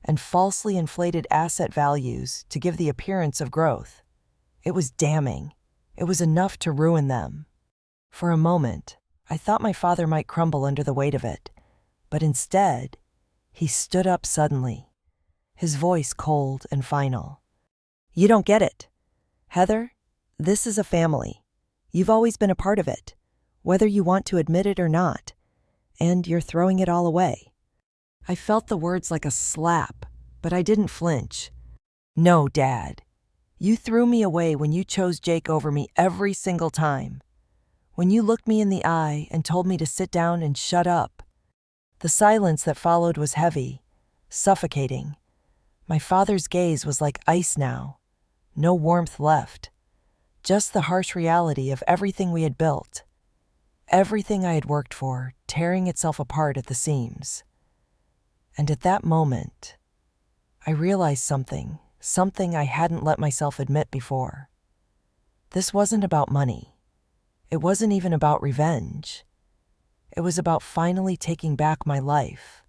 and falsely inflated asset values to give the appearance of growth. It was damning. It was enough to ruin them. For a moment, I thought my father might crumble under the weight of it, but instead, he stood up suddenly, his voice cold and final. "You don't get it. Heather, this is a family. You've always been a part of it, whether you want to admit it or not, and you're throwing it all away." I felt the words like a slap, but I didn't flinch. "No, Dad. You threw me away when you chose Jake over me every single time. When you looked me in the eye and told me to sit down and shut up." The silence that followed was heavy, suffocating. My father's gaze was like ice now. No warmth left. Just the harsh reality of everything we had built. Everything I had worked for, tearing itself apart at the seams. And at that moment, I realized something I hadn't let myself admit before. This wasn't about money. It wasn't even about revenge. It was about finally taking back my life,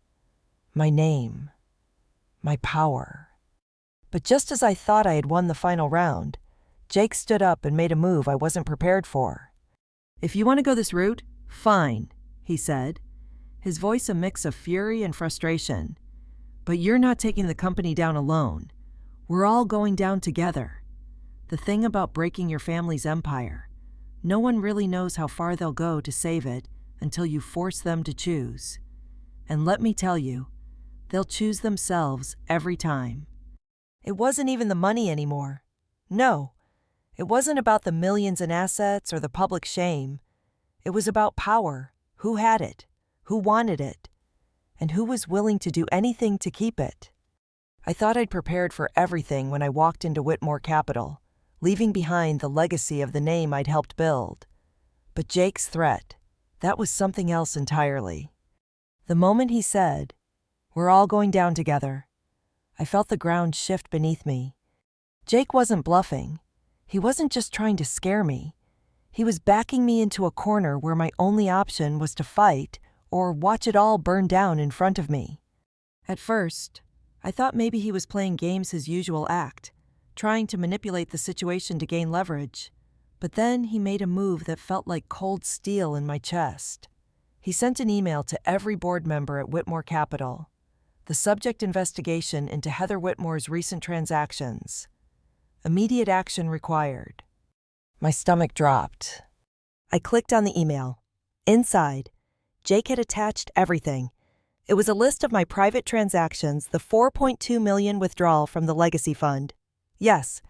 my name, my power. But just as I thought I had won the final round, Jake stood up and made a move I wasn't prepared for. "If you want to go this route, fine," he said, his voice a mix of fury and frustration. "But you're not taking the company down alone. We're all going down together. The thing about breaking your family's empire, no one really knows how far they'll go to save it until you force them to choose. And let me tell you, they'll choose themselves every time." It wasn't even the money anymore. No, it wasn't about the millions in assets or the public shame. It was about power, who had it, who wanted it, and who was willing to do anything to keep it. I thought I'd prepared for everything when I walked into Whitmore Capital, leaving behind the legacy of the name I'd helped build. But Jake's threat, that was something else entirely. The moment he said, "We're all going down together," I felt the ground shift beneath me. Jake wasn't bluffing. He wasn't just trying to scare me. He was backing me into a corner where my only option was to fight or watch it all burn down in front of me. At first, I thought maybe he was playing games his usual act, trying to manipulate the situation to gain leverage. But then he made a move that felt like cold steel in my chest. He sent an email to every board member at Whitmore Capital. The subject: investigation into Heather Whitmore's recent transactions. Immediate action required. My stomach dropped. I clicked on the email. Inside, Jake had attached everything. It was a list of my private transactions, the $4.2 million withdrawal from the legacy fund. Yes,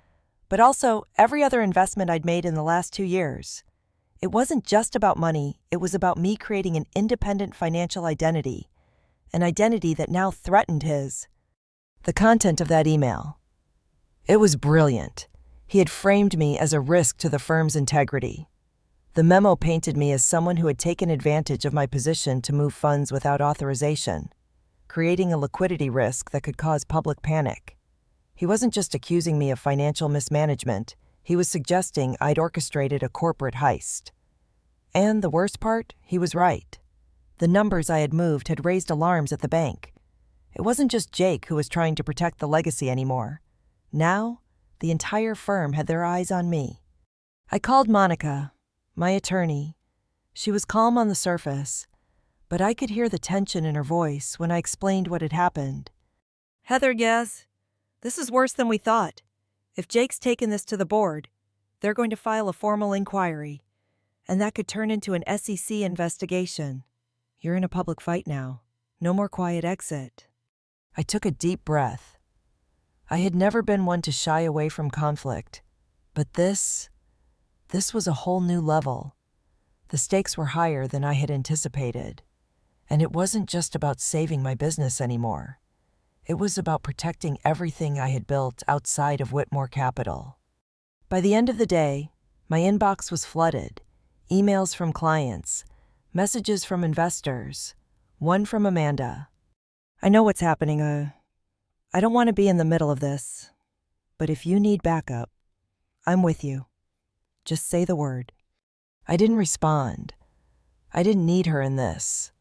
but also every other investment I'd made in the last 2 years. It wasn't just about money, it was about me creating an independent financial identity, an identity that now threatened his. The content of that email. It was brilliant. He had framed me as a risk to the firm's integrity. The memo painted me as someone who had taken advantage of my position to move funds without authorization, creating a liquidity risk that could cause public panic. He wasn't just accusing me of financial mismanagement, he was suggesting I'd orchestrated a corporate heist. And the worst part, he was right. The numbers I had moved had raised alarms at the bank. It wasn't just Jake who was trying to protect the legacy anymore. Now, the entire firm had their eyes on me. I called Monica, my attorney. She was calm on the surface, but I could hear the tension in her voice when I explained what had happened. "Heather, yes. This is worse than we thought. If Jake's taken this to the board, they're going to file a formal inquiry, and that could turn into an SEC investigation. You're in a public fight now. No more quiet exit." I took a deep breath. I had never been one to shy away from conflict, but this was a whole new level. The stakes were higher than I had anticipated, and it wasn't just about saving my business anymore. It was about protecting everything I had built outside of Whitmore Capital. By the end of the day, my inbox was flooded. Emails from clients, messages from investors, one from Amanda. "I know what's happening. I don't want to be in the middle of this, but if you need backup, I'm with you. Just say the word." I didn't respond. I didn't need her in this.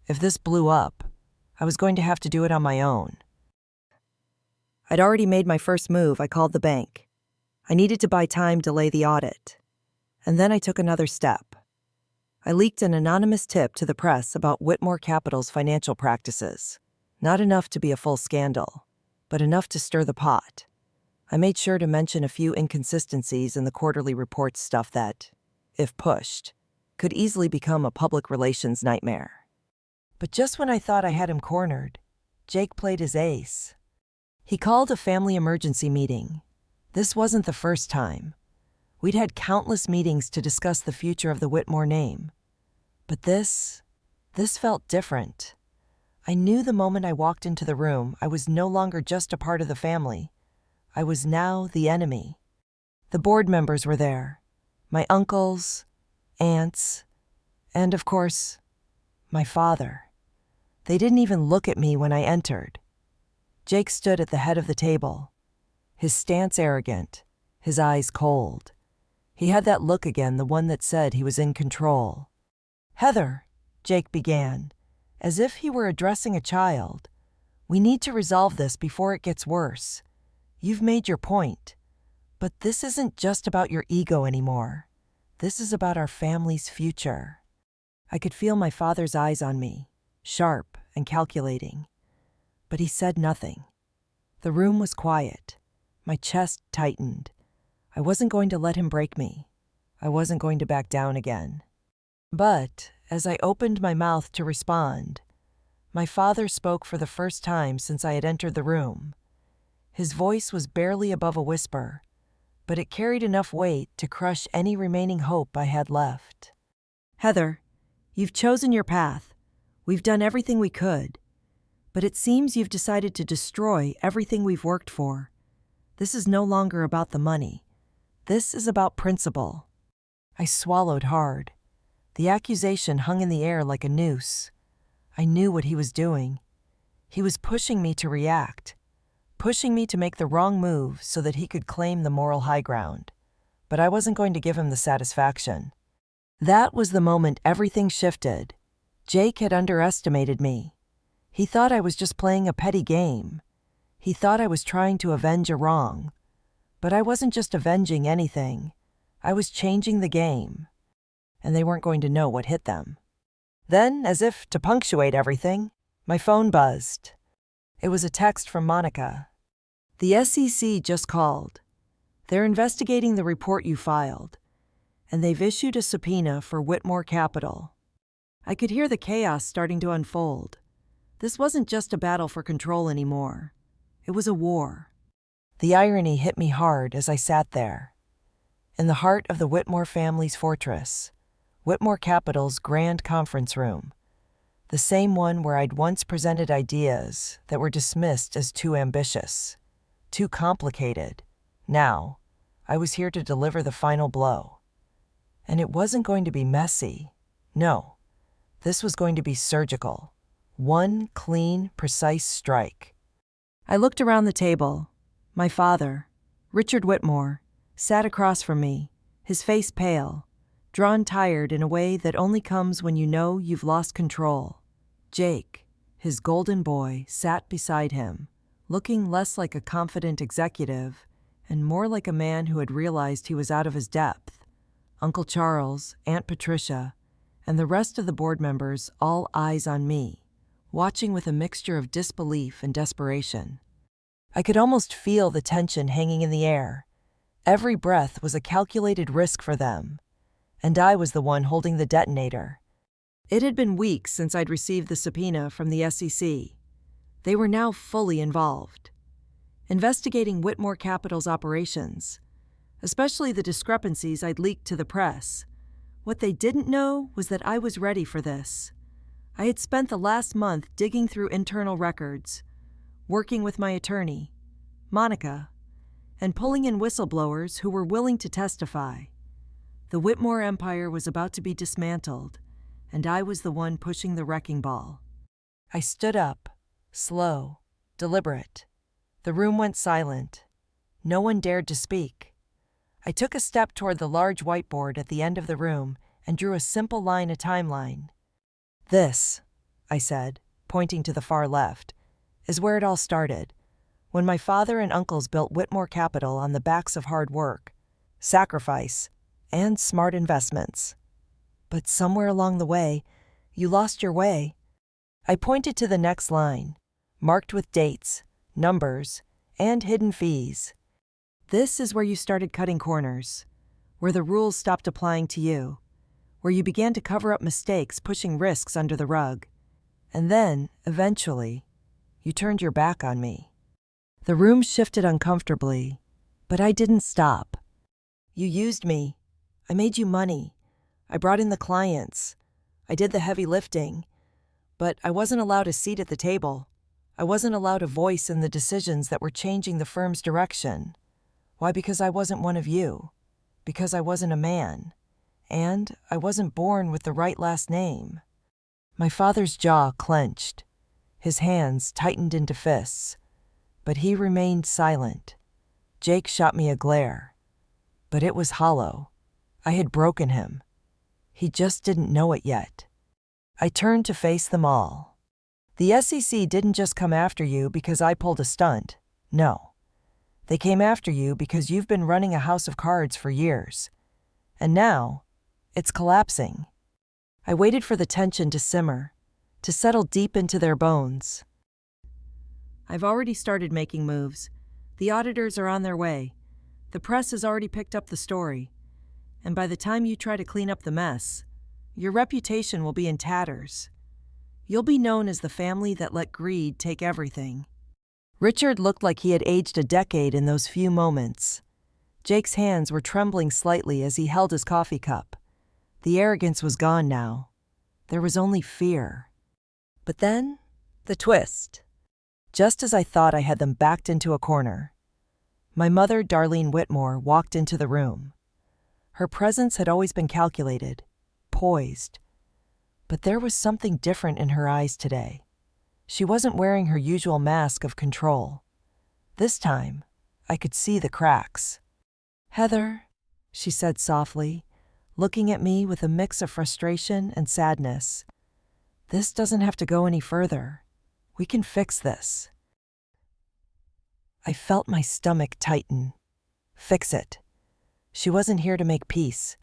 If this blew up, I was going to have to do it on my own. I'd already made my first move. I called the bank. I needed to buy time to delay the audit. And then I took another step. I leaked an anonymous tip to the press about Whitmore Capital's financial practices. Not enough to be a full scandal, but enough to stir the pot. I made sure to mention a few inconsistencies in the quarterly reports stuff that, if pushed, could easily become a public relations nightmare. But just when I thought I had him cornered, Jake played his ace. He called a family emergency meeting. This wasn't the first time. We'd had countless meetings to discuss the future of the Whitmore name. But this felt different. I knew the moment I walked into the room I was no longer just a part of the family. I was now the enemy. The board members were there. My uncles, aunts, and of course, my father. They didn't even look at me when I entered. Jake stood at the head of the table, his stance arrogant, his eyes cold. He had that look again, the one that said he was in control. "Heather," Jake began, as if he were addressing a child, "we need to resolve this before it gets worse. You've made your point, but this isn't just about your ego anymore. This is about our family's future." I could feel my father's eyes on me, sharp and calculating. But he said nothing. The room was quiet. My chest tightened. I wasn't going to let him break me. I wasn't going to back down again. But as I opened my mouth to respond, my father spoke for the first time since I had entered the room. His voice was barely above a whisper, but it carried enough weight to crush any remaining hope I had left. "Heather, you've chosen your path. We've done everything we could. But it seems you've decided to destroy everything we've worked for. This is no longer about the money. This is about principle." I swallowed hard. The accusation hung in the air like a noose. I knew what he was doing. He was pushing me to react, pushing me to make the wrong move so that he could claim the moral high ground. But I wasn't going to give him the satisfaction. That was the moment everything shifted. Jake had underestimated me. He thought I was just playing a petty game. He thought I was trying to avenge a wrong. But I wasn't just avenging anything. I was changing the game. And they weren't going to know what hit them. Then, as if to punctuate everything, my phone buzzed. It was a text from Monica. "The SEC just called. They're investigating the report you filed, and they've issued a subpoena for Whitmore Capital." I could hear the chaos starting to unfold. This wasn't just a battle for control anymore. It was a war. The irony hit me hard as I sat there. In the heart of the Whitmore family's fortress, Whitmore Capital's grand conference room, the same one where I'd once presented ideas that were dismissed as too ambitious, too complicated. Now, I was here to deliver the final blow. And it wasn't going to be messy. No, this was going to be surgical. One clean, precise strike. I looked around the table. My father, Richard Whitmore, sat across from me, his face pale, drawn tired in a way that only comes when you know you've lost control. Jake, his golden boy, sat beside him, looking less like a confident executive and more like a man who had realized he was out of his depth. Uncle Charles, Aunt Patricia, and the rest of the board members all eyes on me, watching with a mixture of disbelief and desperation. I could almost feel the tension hanging in the air. Every breath was a calculated risk for them, and I was the one holding the detonator. It had been weeks since I'd received the subpoena from the SEC. They were now fully involved, investigating Whitmore Capital's operations, especially the discrepancies I'd leaked to the press. What they didn't know was that I was ready for this. I had spent the last month digging through internal records, working with my attorney, Monica, and pulling in whistleblowers who were willing to testify. The Whitmore empire was about to be dismantled, and I was the one pushing the wrecking ball. I stood up, slow, deliberate. The room went silent. No one dared to speak. I took a step toward the large whiteboard at the end of the room and drew a simple line, a timeline. "This," I said, pointing to the far left, "is where it all started, when my father and uncles built Whitmore Capital on the backs of hard work, sacrifice, and smart investments. But somewhere along the way, you lost your way." I pointed to the next line, marked with dates, numbers, and hidden fees. "This is where you started cutting corners, where the rules stopped applying to you, where you began to cover up mistakes, pushing risks under the rug. And then, eventually, you turned your back on me." The room shifted uncomfortably, but I didn't stop. "You used me. I made you money. I brought in the clients. I did the heavy lifting. But I wasn't allowed a seat at the table. I wasn't allowed a voice in the decisions that were changing the firm's direction. Why? Because I wasn't one of you. Because I wasn't a man. And I wasn't born with the right last name." My father's jaw clenched. His hands tightened into fists. But he remained silent. Jake shot me a glare. But it was hollow. I had broken him. He just didn't know it yet. I turned to face them all. The SEC didn't just come after you because I pulled a stunt. No. They came after you because you've been running a house of cards for years. And now, it's collapsing. I waited for the tension to simmer, to settle deep into their bones. I've already started making moves. The auditors are on their way. The press has already picked up the story. And by the time you try to clean up the mess, your reputation will be in tatters. You'll be known as the family that let greed take everything. Richard looked like he had aged a decade in those few moments. Jake's hands were trembling slightly as he held his coffee cup. The arrogance was gone now. There was only fear. But then, the twist. Just as I thought I had them backed into a corner, my mother, Darlene Whitmore, walked into the room. Her presence had always been calculated, poised. But there was something different in her eyes today. She wasn't wearing her usual mask of control. This time, I could see the cracks. "Heather," she said softly, looking at me with a mix of frustration and sadness. "This doesn't have to go any further. We can fix this." I felt my stomach tighten. Fix it. She wasn't here to make peace.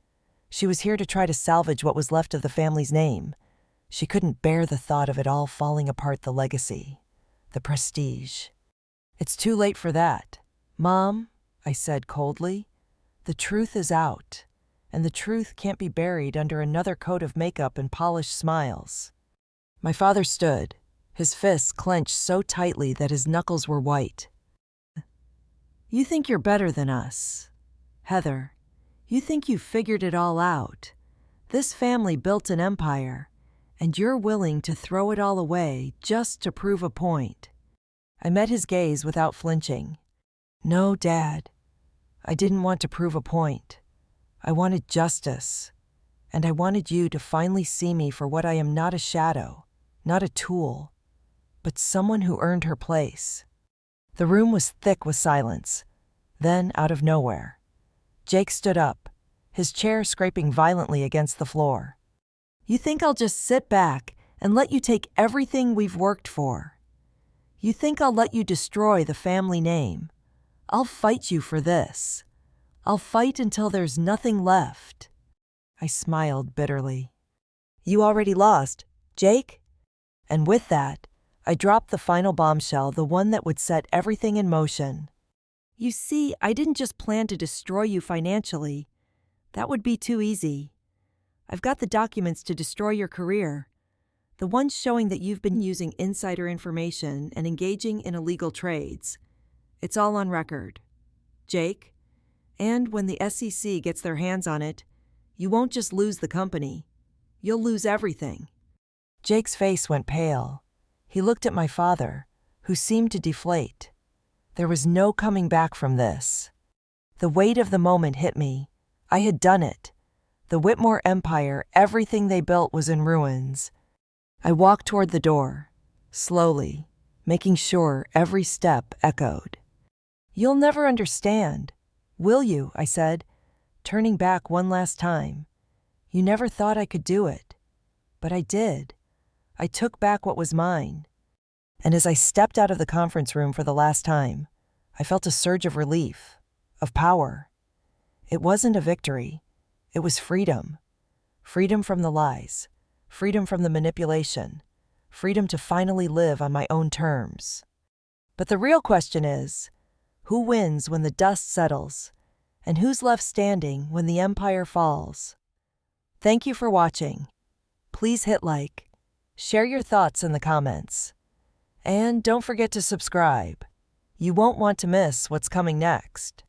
She was here to try to salvage what was left of the family's name. She couldn't bear the thought of it all falling apart, the legacy, the prestige. "It's too late for that, Mom," I said coldly. "The truth is out, and the truth can't be buried under another coat of makeup and polished smiles." My father stood, his fists clenched so tightly that his knuckles were white. "You think you're better than us, Heather. You think you've figured it all out. This family built an empire, and you're willing to throw it all away just to prove a point." I met his gaze without flinching. "No, Dad. I didn't want to prove a point. I wanted justice. And I wanted you to finally see me for what I am, not a shadow, not a tool, but someone who earned her place." The room was thick with silence. Then, out of nowhere, Jake stood up, his chair scraping violently against the floor. "You think I'll just sit back and let you take everything we've worked for? You think I'll let you destroy the family name? I'll fight you for this. I'll fight until there's nothing left." I smiled bitterly. "You already lost, Jake?" And with that, I dropped the final bombshell, the one that would set everything in motion. "You see, I didn't just plan to destroy you financially. That would be too easy. I've got the documents to destroy your career. The ones showing that you've been using insider information and engaging in illegal trades. It's all on record, Jake. And when the SEC gets their hands on it, you won't just lose the company. You'll lose everything." Jake's face went pale. He looked at my father, who seemed to deflate. There was no coming back from this. The weight of the moment hit me. I had done it. The Whitmore empire, everything they built, was in ruins. I walked toward the door, slowly, making sure every step echoed. "You'll never understand, will you?" I said, turning back one last time. "You never thought I could do it. But I did. I took back what was mine." And as I stepped out of the conference room for the last time, I felt a surge of relief, of power. It wasn't a victory. It was freedom. Freedom from the lies. Freedom from the manipulation. Freedom to finally live on my own terms. But the real question is, who wins when the dust settles? And who's left standing when the empire falls? Thank you for watching. Please hit like, share your thoughts in the comments. And don't forget to subscribe. You won't want to miss what's coming next.